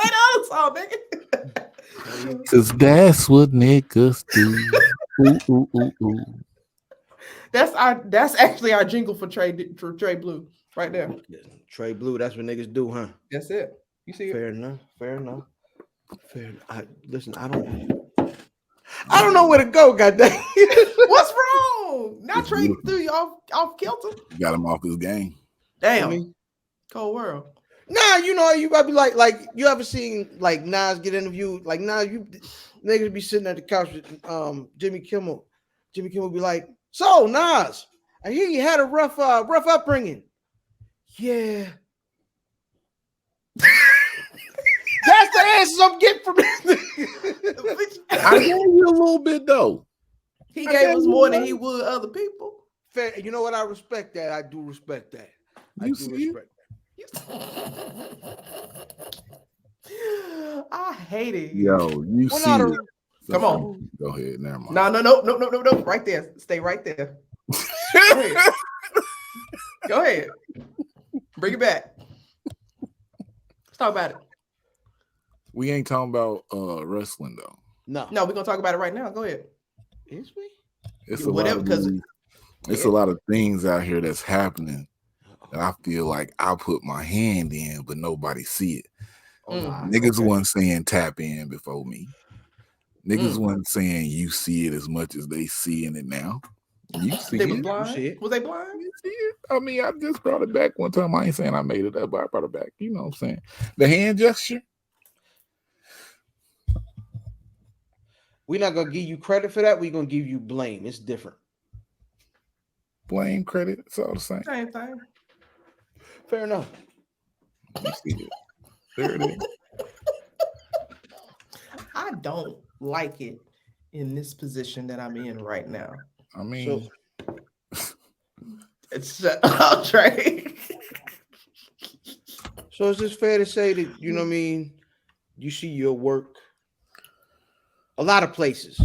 S2: the other song, nigga?
S3: Cause that's what niggas do. Ooh, ooh, ooh, ooh.
S2: That's actually our jingle for Tre Blue right there.
S4: Tre Blue, that's what niggas do, huh?
S2: That's it. You see it?
S4: Fair enough. Listen, I don't know where to go, goddamn.
S2: What's wrong? Not Tre threw you off kilter.
S3: Got him off his game.
S2: Damn. Cold world.
S4: Nah, you know, you gotta be like you ever seen like Nas get interviewed? Like Nas, you niggas be sitting at the couch with Jimmy Kimmel. Jimmy Kimmel be like, so Nas, I hear you had a rough upbringing. Yeah. That's the answers I'm getting from this.
S3: I gave you a little bit though.
S2: He gave us more than he would other people.
S4: Fair, you know what? I respect that. I do respect that.
S3: You see it?
S2: I hate it.
S3: Yo, you
S4: Well,
S3: see it.
S2: Come on.
S3: Go ahead. Never mind.
S2: No. Right there. Stay right there. Go ahead. Go ahead. Bring it back. Let's talk about it.
S3: We ain't talking about wrestling though.
S2: No, we're gonna talk about it right now. Go ahead.
S4: Is we?
S3: It's
S2: Whatever,
S3: it's a lot of things out here that's happening that I feel like I put my hand in, but nobody see it. Niggas wasn't saying tap in before me. Niggas wasn't saying you see it as much as they seeing it now. You see
S2: They
S3: it.
S2: was blind.
S4: You see it?
S2: Was they blind?
S3: You see it. I mean, I just brought it back one time. I ain't saying I made it up, but I brought it back. You know what I'm saying? The hand gesture.
S4: We're not gonna give you credit for that. We're gonna give you blame. It's different.
S3: Blame, credit, it's all the same.
S2: Same thing.
S4: Fair enough.
S3: You see it. There it is.
S2: I don't like it in this position that I'm in right now.
S3: I mean,
S2: It's Trey.
S4: So is it fair to say that, you know what I mean, you see your work a lot of places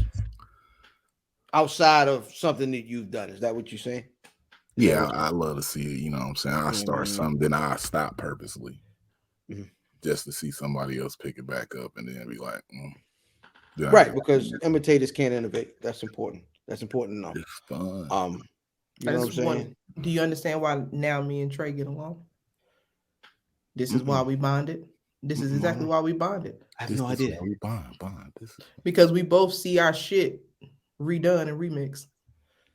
S4: outside of something that you've done? Is that what you're saying?
S3: yeah, I love to see it. You know what I'm saying? I start something, then I stop purposely just to see somebody else pick it back up and then be like,
S4: right, because imitators can't innovate. That's important. That's important to know.
S3: It's fun.
S4: You know what I'm saying?
S2: Do you understand why now me and Trey get along? This is why we bonded. This is exactly why we bonded.
S4: I have no idea.
S3: We bond.
S2: Because we both see our shit redone and remixed.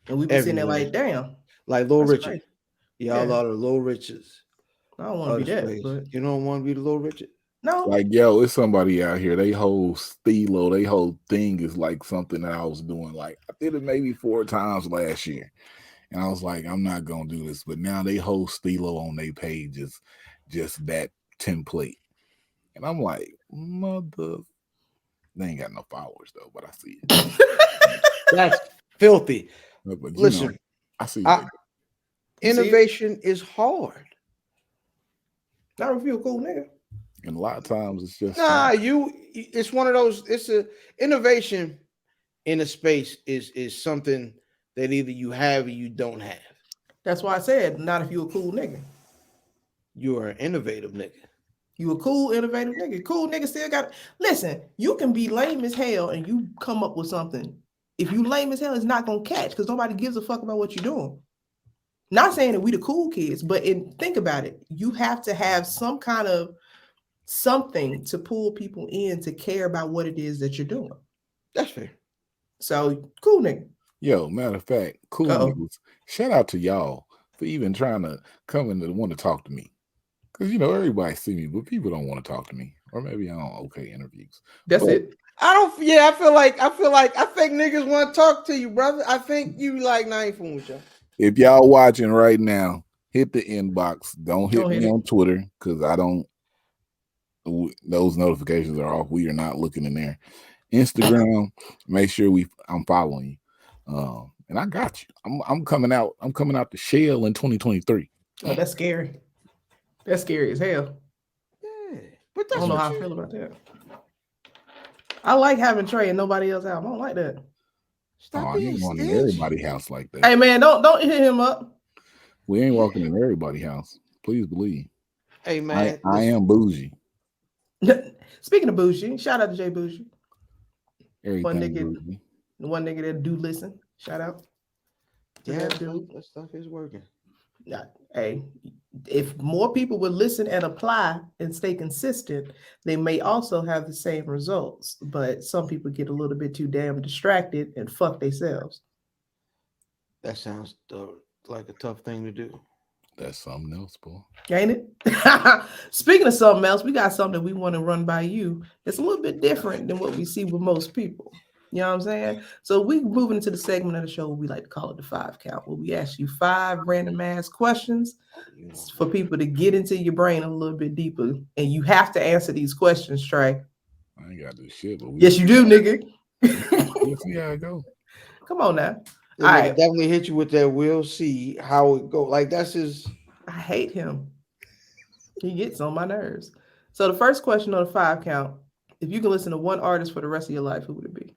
S2: And we've been sitting there like, damn.
S4: Like Lil
S2: That's
S4: Richard.
S2: crazy.
S4: Y'all are the Lil Richards.
S2: I don't want to be that, but
S4: you don't want to be the Lil Richard?
S2: no.
S3: Like, yo, it's somebody out here. They whole stilo, they whole thing is like something that I was doing. Like, I did it maybe 4 times last year. And I was like, I'm not going to do this. But now they whole stilo on their page is just that template. And I'm like, mother. They ain't got no followers, though, but I see it.
S4: That's filthy.
S3: But,
S4: listen,
S3: know, I see
S4: innovation is hard.
S2: Not if you're a cool nigga.
S3: And a lot of times it's just
S4: it's one of those, it's a innovation in a space is something that either you have or you don't have.
S2: That's why I said not if you're a cool nigga.
S4: You're an innovative nigga.
S2: You a cool, innovative nigga. Cool nigga still got listen, you can be lame as hell and you come up with something. If you lame as hell, it's not gonna catch because nobody gives a fuck about what you're doing. Not saying that we the cool kids, but think about it. You have to have some kind of something to pull people in to care about what it is that you're doing.
S4: That's fair.
S2: So cool nigga.
S3: Yo, matter of fact, cool niggas. Shout out to y'all for even trying to come in and want to talk to me. Because, you know, everybody see me, but people don't want to talk to me. Or maybe I don't okay interviews.
S2: That's it.
S4: I feel like I think niggas want to talk to you, brother. I think you like not even fooling with y'all.
S3: If y'all watching right now, hit the inbox. Don't hit me on Twitter because I don't. Those notifications are off. We are not looking in there. Instagram, make sure I'm following you. And I got you. I'm coming out. I'm coming out the shell in 2023.
S2: Oh, that's scary. That's scary as hell.
S4: Yeah, but that's
S2: I don't know how I feel about that. I like having Trey and nobody else out. I don't like that.
S4: Stop
S3: being going in everybody's house like that.
S2: Hey man, don't hit him up.
S3: We ain't walking in everybody's house. Please believe.
S4: Hey man,
S3: I am bougie.
S2: Speaking of bougie, shout out to Jay Bougie.
S3: Everything
S2: one nigga that do listen. Shout out.
S4: Yeah, that stuff is working.
S2: Hey, if more people would listen and apply and stay consistent, they may also have the same results. But some people get a little bit too damn distracted and fuck themselves.
S4: That sounds like a tough thing to do.
S3: That's something else, boy.
S2: Ain't it? Speaking of something else, we got something we want to run by you. It's a little bit different than what we see with most people. You know what I'm saying? So we moving into the segment of the show where we like to call it the 5 count, where we ask you 5 random ass questions for people to get into your brain a little bit deeper. And you have to answer these questions, Trey.
S3: I ain't got to do shit, but
S2: yes, you do, nigga.
S3: Let's see how it go.
S2: Come on now.
S4: I definitely hit you with that. We'll see how it go. Like that's his.
S2: I hate him. He gets on my nerves. So the first question on the 5 count: if you can listen to one artist for the rest of your life, who would it be?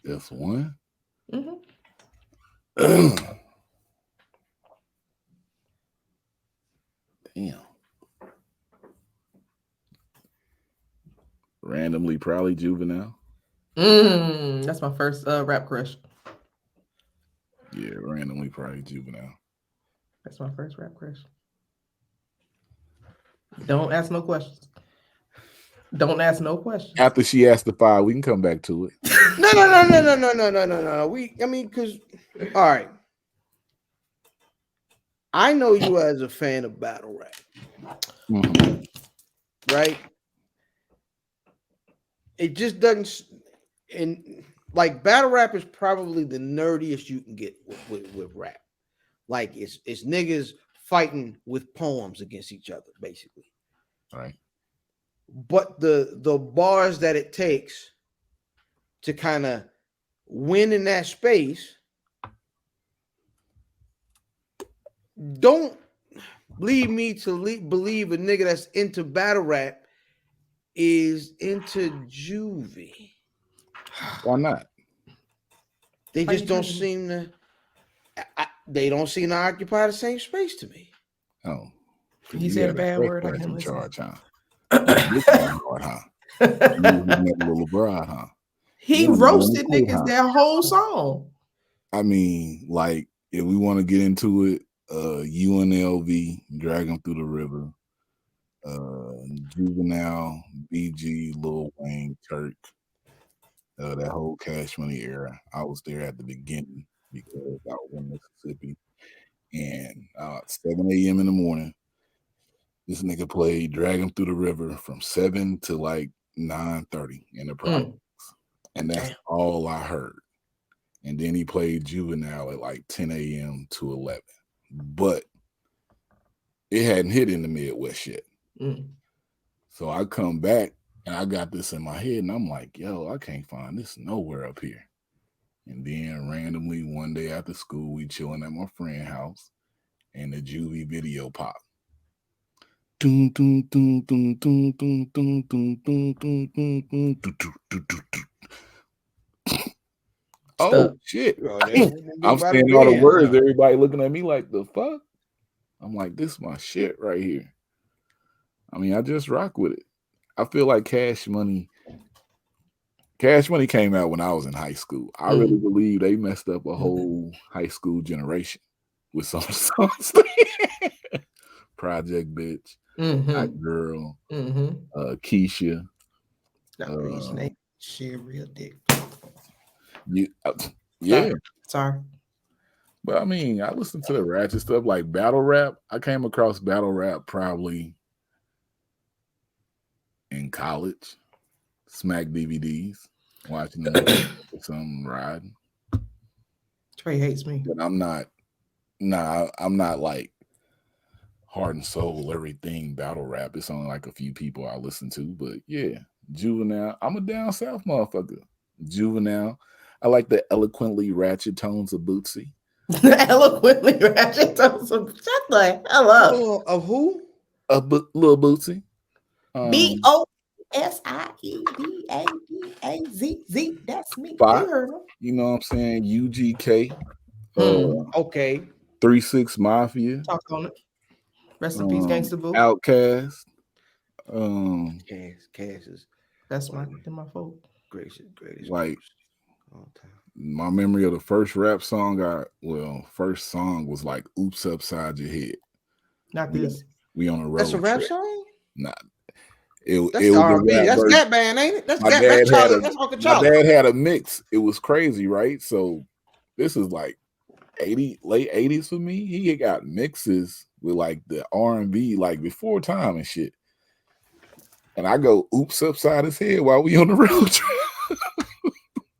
S3: Just one.
S2: Mm-hmm.
S3: Damn. Randomly, probably Juvenile.
S2: That's my first rap crush.
S3: Yeah, randomly, probably Juvenile.
S2: That's my first rap crush. Don't ask no questions. Don't ask no questions.
S3: After she asked the 5, we can come back to it.
S4: No. I mean, because all right. I know you as a fan of battle rap, right? It just doesn't, and like battle rap is probably the nerdiest you can get with rap. Like it's niggas fighting with poems against each other, basically.
S3: Right.
S4: But the bars that it takes to kind of win in that space don't lead me to believe a nigga that's into battle rap is into juvie.
S3: Why not?
S4: They just don't seem to. They don't seem to occupy the same space to me.
S3: Oh,
S2: he said a bad word. I
S3: in
S2: can't
S3: charge,
S2: listen.
S3: huh? Little broad, huh?
S2: He roasted niggas that whole song.
S3: I mean, like if we want to get into it, UNLV, Drag 'Em Through the River, Juvenile, BG, Lil Wayne, Kirk, that whole Cash Money era. I was there at the beginning because I was in Mississippi, and 7 a.m. in the morning, this nigga played Drag 'Em Through the River from 7 to like 9:30 in the projects, and that's all I heard. And then he played Juvenile at like 10 a.m. to 11. But it hadn't hit in the Midwest yet. So I come back and I got this in my head and I'm like, yo, I can't find this nowhere up here. And then randomly one day after school, we chilling at my friend's house and the Juvie video popped. Oh shit. I'm saying all the words, everybody looking at me like the fuck. I'm like, this is my shit right here. I mean, I just rock with it. I feel like Cash Money Cash Money came out when I was in high school. I really believe they messed up a whole high school generation with some songs. Project Bitch, Hot Girl, Keisha.
S2: Shit, real dick.
S3: Yeah.
S2: Sorry.
S3: But I mean, I listened to the ratchet stuff like battle rap. I came across battle rap probably in college. Smack DVDs, watching them with some riding.
S2: Trey hates me.
S3: But I'm not like heart and soul everything battle rap. It's only like a few people I listen to. But yeah, Juvenile. I'm a down south motherfucker. Juvenile. I like the eloquently ratchet tones of Bootsy.
S2: Eloquently ratchet tones of shut the hell up.
S4: Of who?
S3: Little Bootsy.
S2: BOSIEDADAZZ. That's me.
S3: Fox,
S2: You heard him.
S3: you know what I'm saying? UGK.
S4: Okay.
S3: 3-6 Mafia.
S2: Talk on it. Rest in peace, Gangsta Boo.
S3: Outkast.
S4: Cass is
S2: That's my fault.
S4: greatest.
S3: Like
S4: all time.
S3: My memory of the first rap song first song was like "Oops Upside Your Head."
S2: Not this.
S3: We on a road.
S4: That's a rap
S3: trip.
S4: song?
S3: Nah.
S4: That's R&B. That's that band, ain't it? That's Uncle Charlie.
S3: My dad had a mix. It was crazy, right? So this is like late 80s for me. He had got mixes with like the R&B like before time and shit. And I go oops upside his head while we on the road trip.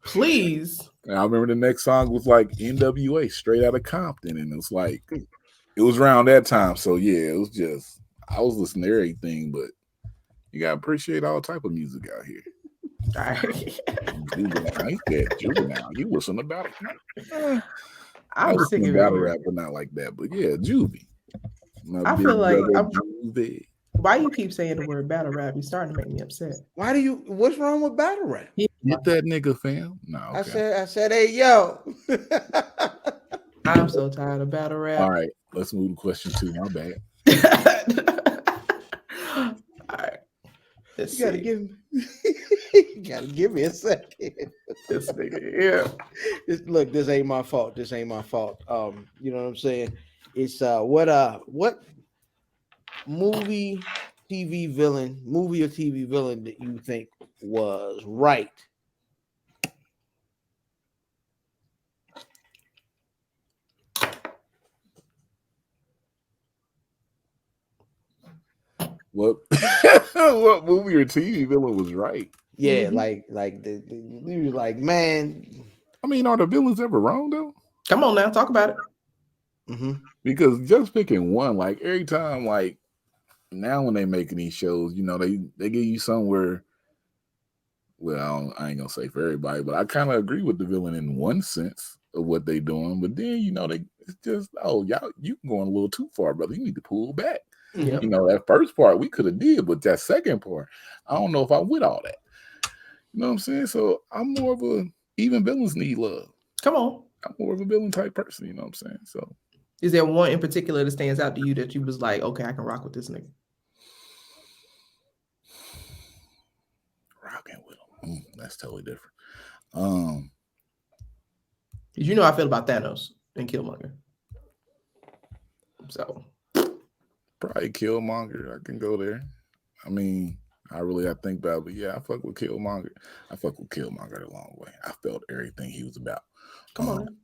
S2: Please.
S3: And I remember the next song was like NWA, Straight Outta Compton. And it's like, it was around that time. So yeah, it was just, I was listening to everything, but you gotta appreciate all type of music out here. Juvenile. You listen to battle rap.
S2: I'm sick of
S3: battle rap, but not like that. But yeah, Juvie.
S2: I feel like why you keep saying the word battle rap? You're starting to make me upset.
S4: What's wrong with battle rap?
S3: Get that nigga, fam. No, okay.
S4: I said, hey, yo.
S2: I'm so tired of battle rap.
S3: All right, let's move to question 2. My bad.
S2: All right.
S4: You gotta give me a second.
S2: This nigga,
S4: Look, this ain't my fault. You know what I'm saying? It's what movie or TV villain that you think was right?
S3: What movie or TV villain was right?
S4: Yeah, like you was like, man.
S3: I mean, are the villains ever wrong though?
S2: Come on now, talk about it.
S3: Because just picking one, like every time, like now when they making these shows, you know, they give you somewhere. Well, I ain't gonna say for everybody, but I kind of agree with the villain in one sense of what they doing. But then, you know, it's just, oh, y'all, you going a little too far, brother. You need to pull back.
S2: Yep.
S3: You know, that first part we could have did, but that second part, I don't know if I'm with all that. You know what I'm saying? So I'm more of even villains need love.
S2: Come on.
S3: I'm more of a villain type person, you know what I'm saying? So
S2: is there one in particular that stands out to you that you was like, okay, I can rock with this nigga?
S3: Rocking with him. That's totally different.
S2: You know how I feel about Thanos and Killmonger. So
S3: probably Killmonger. I can go there. I mean, I think about it, but yeah, I fuck with Killmonger. I fuck with Killmonger a long way. I felt everything he was about.
S2: Come on.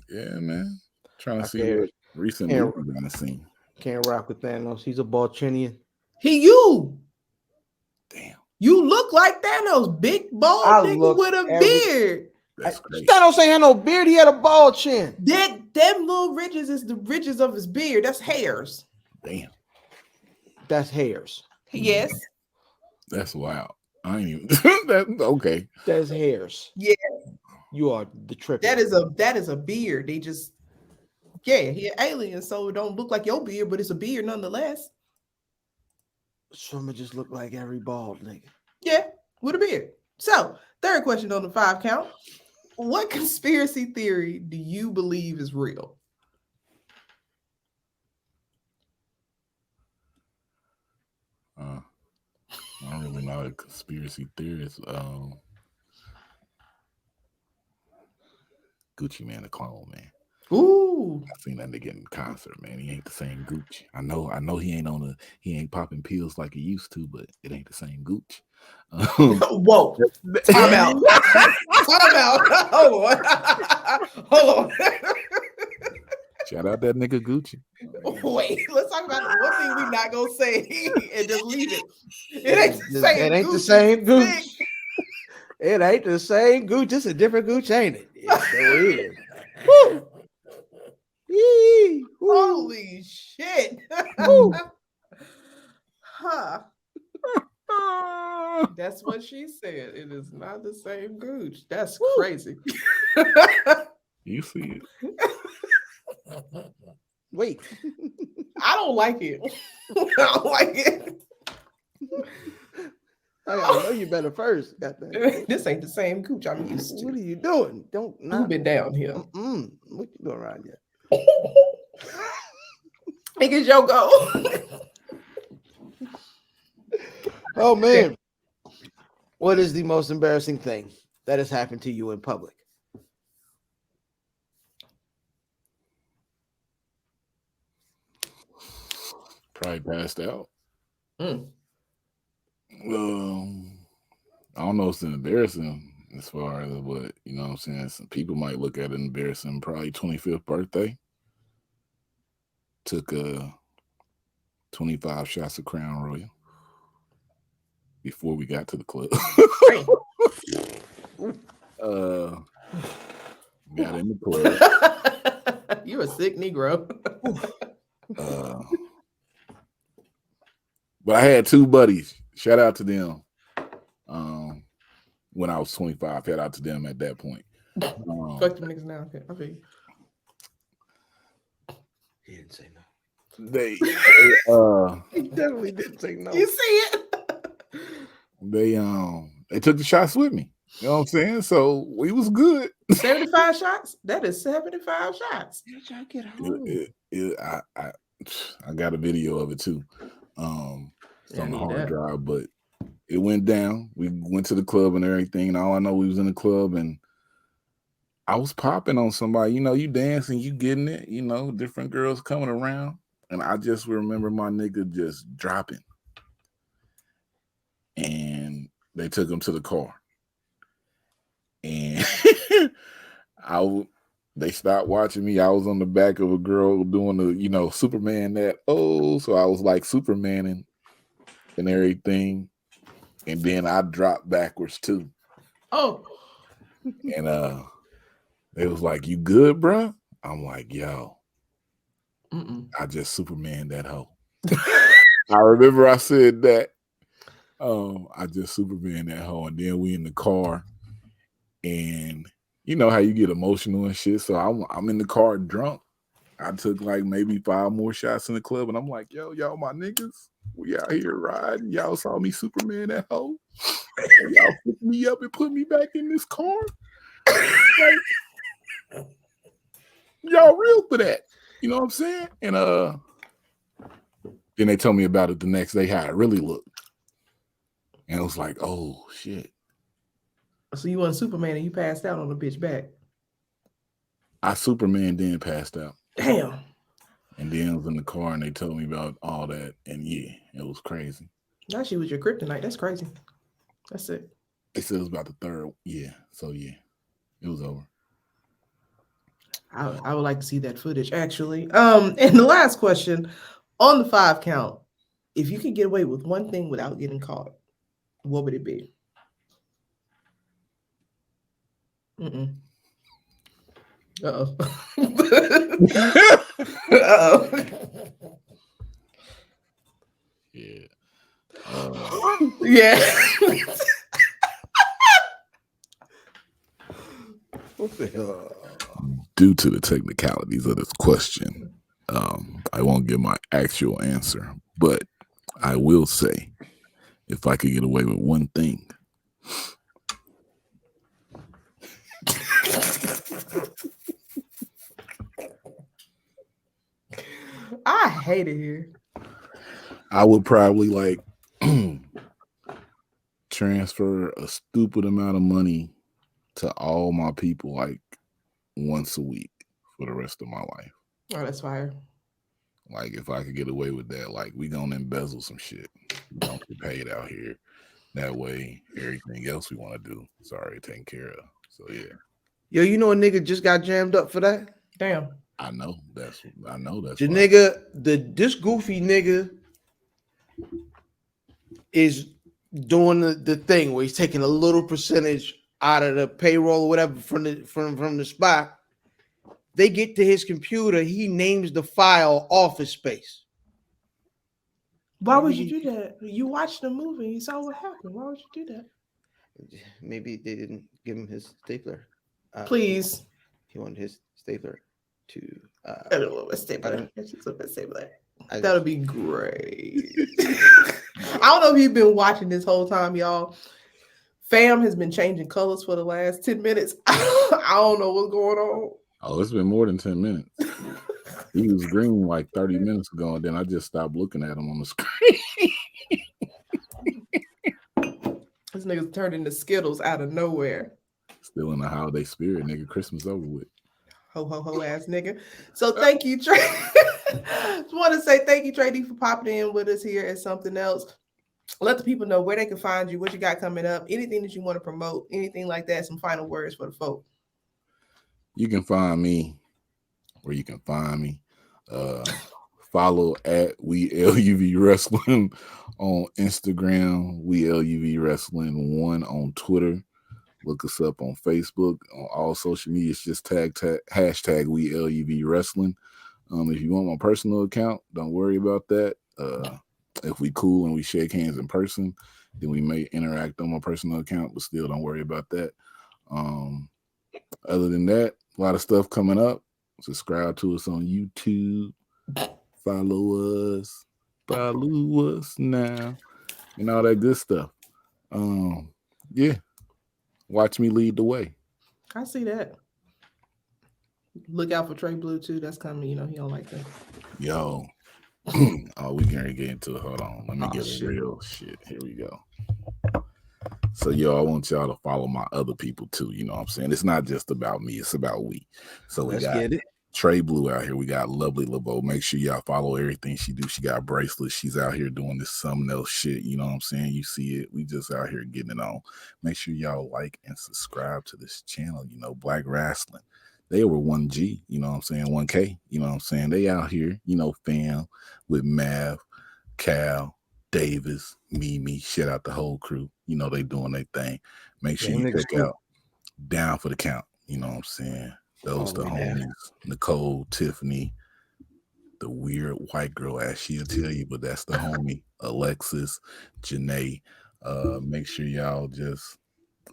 S3: Yeah, man. Trying to see what recent movies I'm gonna see.
S4: Can't rock with Thanos. He's a Balchinian.
S2: You.
S3: Damn.
S2: You look like Thanos, big bald nigga with a beard.
S4: Thanos ain't had no beard. He had a bald chin.
S2: Them little ridges is the ridges of his beard. That's hairs.
S3: Damn.
S4: That's hairs.
S2: Yes.
S3: That's wild. I ain't even. Okay.
S4: That's hairs.
S2: Yeah.
S4: You are the trick.
S2: That is a beard. They just he an alien, so it don't look like your beard, but it's a beard nonetheless.
S4: Some just look like every bald nigga.
S2: Yeah, with a beard. So, third question on the 5 count. What conspiracy theory do you believe is real?
S3: I don't really not a conspiracy theorist. Gucci Man, a clone, man.
S2: Ooh.
S3: I seen that nigga in concert, man. He ain't the same Gucci. I know he ain't popping pills like he used to, but it ain't the same Gucci.
S2: Whoa. Time out. Time out. Hold on. Hold on.
S3: Shout out that nigga Gucci.
S2: Wait, let's talk about the one thing we not gonna say and just leave it. It ain't the same.
S4: It ain't
S2: Gucci.
S4: the same Gucci. It ain't the same Gucci. It's a different Gucci, ain't it? It sure is. Woo. Yee. Woo.
S2: Holy shit.
S4: Woo.
S2: Huh. That's what she said. It is not the same Gucci. That's crazy.
S3: You see it.
S4: Wait.
S2: I don't like it. I don't like it.
S4: I know you better first. Goddamn.
S2: This ain't the same Gucci I'm used to.
S4: What are you doing? Don't
S2: Who been down here?
S4: What you doing around here?
S2: Think it's your go.
S4: Oh man. What is the most embarrassing thing that has happened to you in public?
S3: Probably passed out.
S2: Mm.
S3: I don't know if it's embarrassing as far as what, you know what I'm saying? Some people might look at it embarrassing. Probably 25th birthday. Took 25 shots of Crown Royal before we got to the club. Got in the club.
S2: You a sick Negro.
S3: But I had two buddies. Shout out to them. When I was 25, shout out to them at that point.
S2: Fuck them niggas now. Okay, I feel you.
S4: He didn't say no.
S3: They
S4: He definitely didn't say no.
S2: You see it?
S3: They took the shots with me. You know what I'm saying? So we was good.
S2: 75 shots? That is 75 shots.
S4: How did y'all get home?
S3: I got a video of it too. It's on the hard drive, but it went down. We went to the club and everything, and all I know, we was in the club and I was popping on somebody. You know, you dancing, you getting it, you know, different girls coming around. And I just remember my nigga just dropping. And they took him to the car. And they stopped watching me. I was on the back of a girl doing the, you know, Superman that, so I was like Supermaning and everything. And then I dropped backwards too.
S2: Oh.
S3: And they was like, "You good, bro?" I'm like, "Yo, I just Superman that hoe." I remember I said that. I just Superman that hoe. And then we in the car. And you know how you get emotional and shit. So I'm in the car drunk. I took like maybe 5 more shots in the club. And I'm like, "Yo, y'all my niggas. We out here riding. Y'all saw me Superman that hoe. Y'all picked me up and put me back in this car. Like, y'all real for that." You know what I'm saying? And then they told me about it the next day, how it really looked. And it was like, oh shit.
S2: So you want Superman and you passed out on the bitch back?
S3: I Superman then passed out.
S2: Damn.
S3: And then I was in the car and they told me about all that. And yeah, it was crazy.
S2: That shit was your kryptonite. That's crazy. That's it.
S3: They said it was about the third. Yeah. So yeah, it was over.
S2: I would like to see that footage actually. And the last question on the 5 count, if you could get away with one thing without getting caught, what would it be? Uh-oh. Uh-oh.
S3: Yeah.
S2: Yeah.
S4: What the hell?
S3: Due to the technicalities of this question, I won't give my actual answer, but I will say, if I could get away with one thing,
S2: I hate it here.
S3: I would probably like transfer a stupid amount of money to all my people like once a week for the rest of my life.
S2: Oh, that's fire.
S3: Like if I could get away with that, like we gonna embezzle some shit. We don't get paid out here. That way, everything else we want to do is already taken care of. So yeah.
S4: Yo, you know a nigga just got jammed up for that?
S2: Damn.
S3: I know that's
S4: the
S3: why.
S4: nigga, this goofy nigga is doing the thing where he's taking a little percentage out of the payroll or whatever from the spot. They get to his computer, he names the file Office Space.
S2: Why would you do that? You watched the movie, you saw what happened. Why would you do that?
S4: Maybe they didn't give him his stapler.
S2: Please.
S4: He wanted his stapler to.
S2: I don't know what stapler. That would be great. I don't know if you've been watching this whole time, y'all. Fam has been changing colors for the last 10 minutes. I don't know what's going on.
S3: Oh, it's been more than 10 minutes. He was green like 30 minutes ago, and then I just stopped looking at him on the screen.
S2: This nigga's turned into Skittles out of nowhere.
S3: Still in the holiday spirit, nigga. Christmas over with.
S2: Ho, ho, ho ass nigga. So thank you, Tre. Just want to say thank you, Tre D, for popping in with us here at Something Else. Let the people know where they can find you, what you got coming up, anything that you want to promote, anything like that. Some final words for the folk.
S3: You can find me where you can find me. Follow at We Luv Wrestling on Instagram, We Luv Wrestling 1 on Twitter. Look us up on Facebook. On all social media, it's just hashtag We Luv Wrestling. If you want my personal account, don't worry about that. If we cool and we shake hands in person, then we may interact on my personal account, but still don't worry about that. Other than that, a lot of stuff coming up. Subscribe to us on YouTube. Follow us now, and all that good stuff. Yeah. Watch me lead the way.
S2: I see that. Look out for Trey Blue too. That's coming. You know, he don't like that.
S3: Yo. Oh, we can get into it. Hold on. Let me get real shit. Here we go. So, yo, I want y'all to follow my other people too. You know what I'm saying? It's not just about me. It's about we. So we got Trey Blue out here. We got Lovely LeBeau. Make sure y'all follow everything she do. She got bracelets. She's out here doing this Something Else shit. You know what I'm saying? You see it. We just out here getting it on. Make sure y'all like and subscribe to this channel. You know, Black Rasslin. They were 1G, you know what I'm saying? 1K, you know what I'm saying? They out here, you know, fam with Mav, Cal, Davis, Mimi, shit out the whole crew. You know, they doing their thing. Make sure you check out Down for the Count. You know what I'm saying? Those the homies. Nicole, Tiffany, the weird white girl ass, she'll tell you, but that's the homie. Alexis, Janae. Make sure y'all just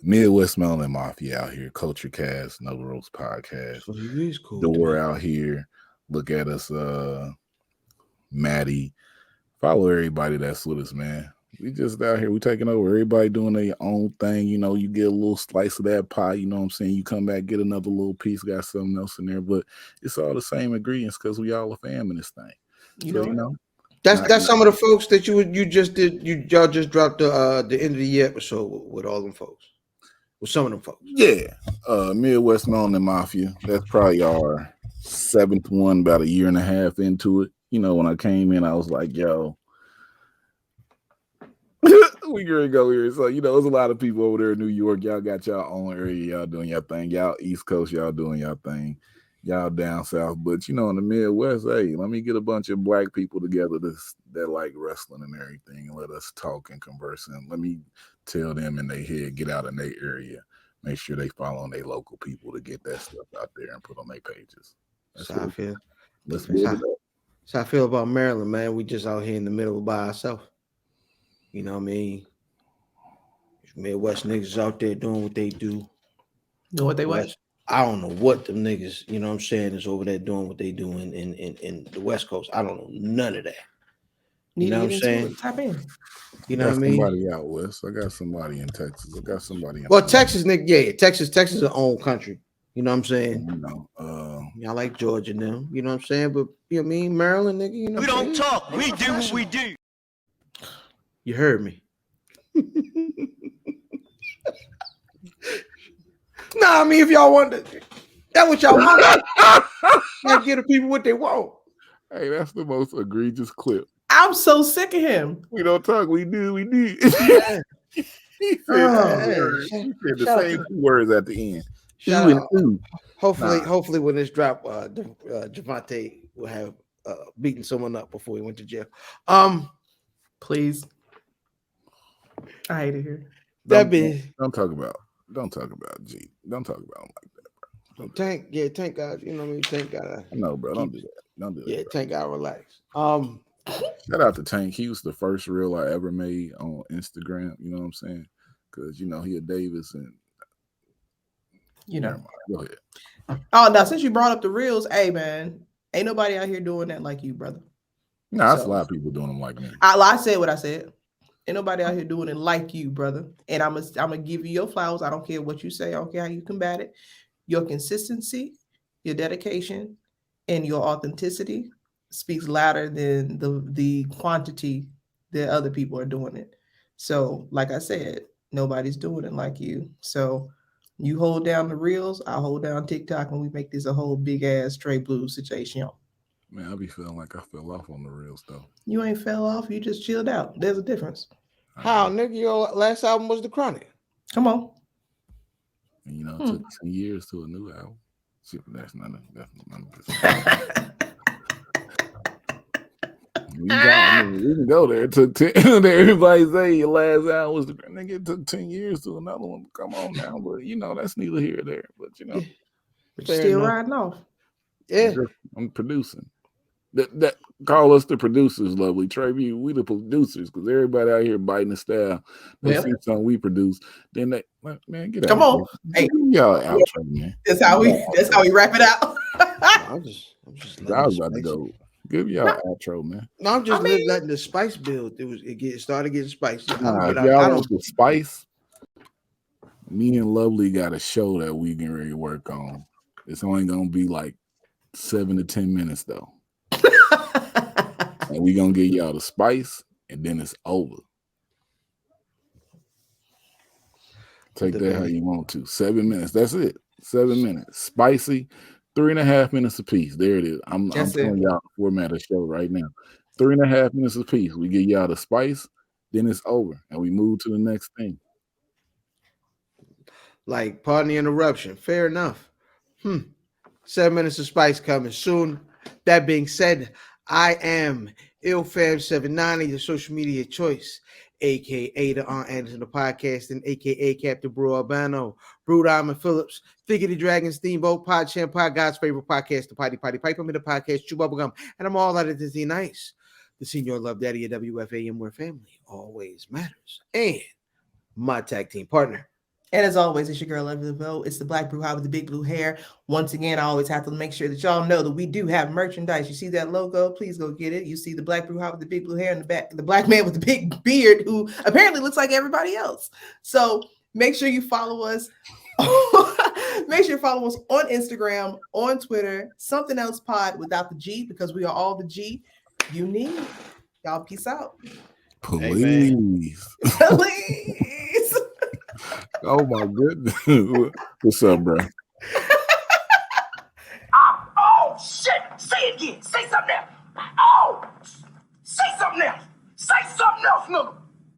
S3: Midwest Melon Mafia out here, Culture Cast, No Rules Podcast.
S4: So he is cool.
S3: Door out here. Look at us, Maddie. Follow everybody that's with us, man. We just out here. We taking over. Everybody doing their own thing. You know, you get a little slice of that pie. You know what I'm saying? You come back, get another little piece, got something else in there. But it's all the same ingredients because we all a fam in this thing. You know?
S4: That's some of the folks that y'all just dropped the end of the year episode with all them folks. With some of them folks.
S3: Yeah. Midwest Melon Mafia. That's probably our 7th one, about a year and a half into it. You know, when I came in, I was like, yo, we gonna go here. So, you know, there's a lot of people over there in New York. Y'all got y'all own area. Y'all doing your thing. Y'all East Coast, y'all doing your thing. Y'all down south. But, you know, in the Midwest, hey, let me get a bunch of black people together that like wrestling and everything and let us talk and converse. And let me tell them in their head, get out in their area. Make sure they follow their local people to get that stuff out there and put on their pages. That's how I feel. Let's build it up.
S4: That's how I feel about Maryland, man. We just out here in the middle by ourselves. You know what I mean? Midwest niggas out there doing what they do.
S2: Know what they watch?
S4: I don't know what them niggas, you know what I'm saying, is over there doing what they do in the West Coast. I don't know none of that. You know what I'm saying?
S2: Tap in.
S4: You know what I mean?
S3: Somebody out west. I got somebody in Texas. I got somebody in
S4: Texas, nigga, yeah, Texas is an own country. You know what I'm saying?
S3: You know,
S4: y'all like Georgia now. You know what I'm saying? But you know what I mean? Maryland, nigga, you know
S5: we don't talk. We do what we do.
S4: You heard me. Nah, I mean, if y'all want to, that's what y'all want. Not give the people what they want.
S3: Hey, that's the most egregious clip.
S2: I'm so sick of him.
S3: We don't talk. We do.
S4: Yeah.
S3: He said,
S2: Oh,
S3: he said the
S4: shout out
S3: same
S4: to-
S3: two words at the end.
S4: Shout
S3: Ooh and
S4: out.
S3: ooh.
S4: Hopefully, when this drop, Javante will have beaten someone up before he went to jail.
S2: please. I hate it here.
S4: That be
S3: Don't talk about G. Don't talk about him like that, bro.
S4: Tank. Yeah, Tank God. You know what I mean? Tank God.
S3: No, bro. Don't do that. Don't do that.
S4: Yeah,
S3: Bro.
S4: Tank God. Relax.
S3: Shout out to Tank. He was the first reel I ever made on Instagram. You know what I'm saying? Because he a Davis and
S2: Never mind.
S3: Go ahead.
S2: Oh, now since you brought up the reels, hey man, ain't nobody out here doing that like you, brother.
S3: No, that's a lot of people doing them like me.
S2: I said what I said. Ain't nobody out here doing it like you, brother. And I'm gonna give you your flowers. I don't care what you say. I don't care how you combat it. Your consistency, your dedication, and your authenticity speaks louder than the quantity that other people are doing it. So, like I said, nobody's doing it like you. So you hold down the reels, I hold down TikTok, and we make this a whole big ass Trey Blue situation.
S3: Man, I be feeling like I fell off on the reels though.
S2: You ain't fell off. You just chilled out. There's a difference.
S4: How, nigga? Your last album was The Chronic.
S2: Come on.
S3: And, it took 10 years to a new album. Shit, that's none of we can go there. It took 10. Everybody say your last album was the nigga. It took 10 years to another one. Come on now, but that's neither here or there. But
S2: but you're still riding off.
S4: Yeah,
S3: I'm producing. That call us the producers, lovely Trey. We the producers because everybody out here biting the style. They see something we produce, then they man get out.
S2: Come on,
S3: hey, y'all outro, man.
S2: That's how we wrap it out.
S4: I'm just
S3: I was about to go. Give y'all outro, man.
S4: No, I'm just letting the spice build. It started getting spicy.
S3: If y'all want the spice, me and Lovely got a show that we getting ready to work on. It's only gonna be like 7 to 10 minutes though. And we gonna get y'all the spice, and then it's over. Take that how you want to. 7 minutes. That's it. 7 minutes. Spicy. 3.5 minutes apiece. There it is. I'm telling y'all the format of the show right now. 3.5 minutes apiece. We get y'all the spice, then it's over, and we move to the next thing.
S4: Like, pardon the interruption. Fair enough. 7 minutes of spice coming soon. That being said, I am IlFam790, your social media choice, aka the Aunt Anderson of podcasting, aka Captain Brew Albano, Brew Diamond Phillips, Thickety Dragon Steamboat, Pod Champ, Pod God's favorite podcast, the Potty Pipe, I'm in the podcast, Chew Bubblegum, and I'm all out of Disney Nice, the Senior Love Daddy of WFAM, where family always matters, and my tag team partner.
S2: And as always, it's your girl, Lovely Vote. It's the Black Brew with the big blue hair. Once again, I always have to make sure that y'all know that we do have merchandise. You see that logo? Please go get it. You see the Black Brew with the big blue hair in the back, the black man with the big beard who apparently looks like everybody else. So make sure you follow us. Make sure you follow us on Instagram, on Twitter, Something Else Pod without the G, because we are all the G you need. Y'all peace out.
S3: Please.
S2: Please.
S3: Oh my goodness. What's up, bro?
S5: Oh shit! Say it again. Say something else. Oh, say something else. Say something else, nigga.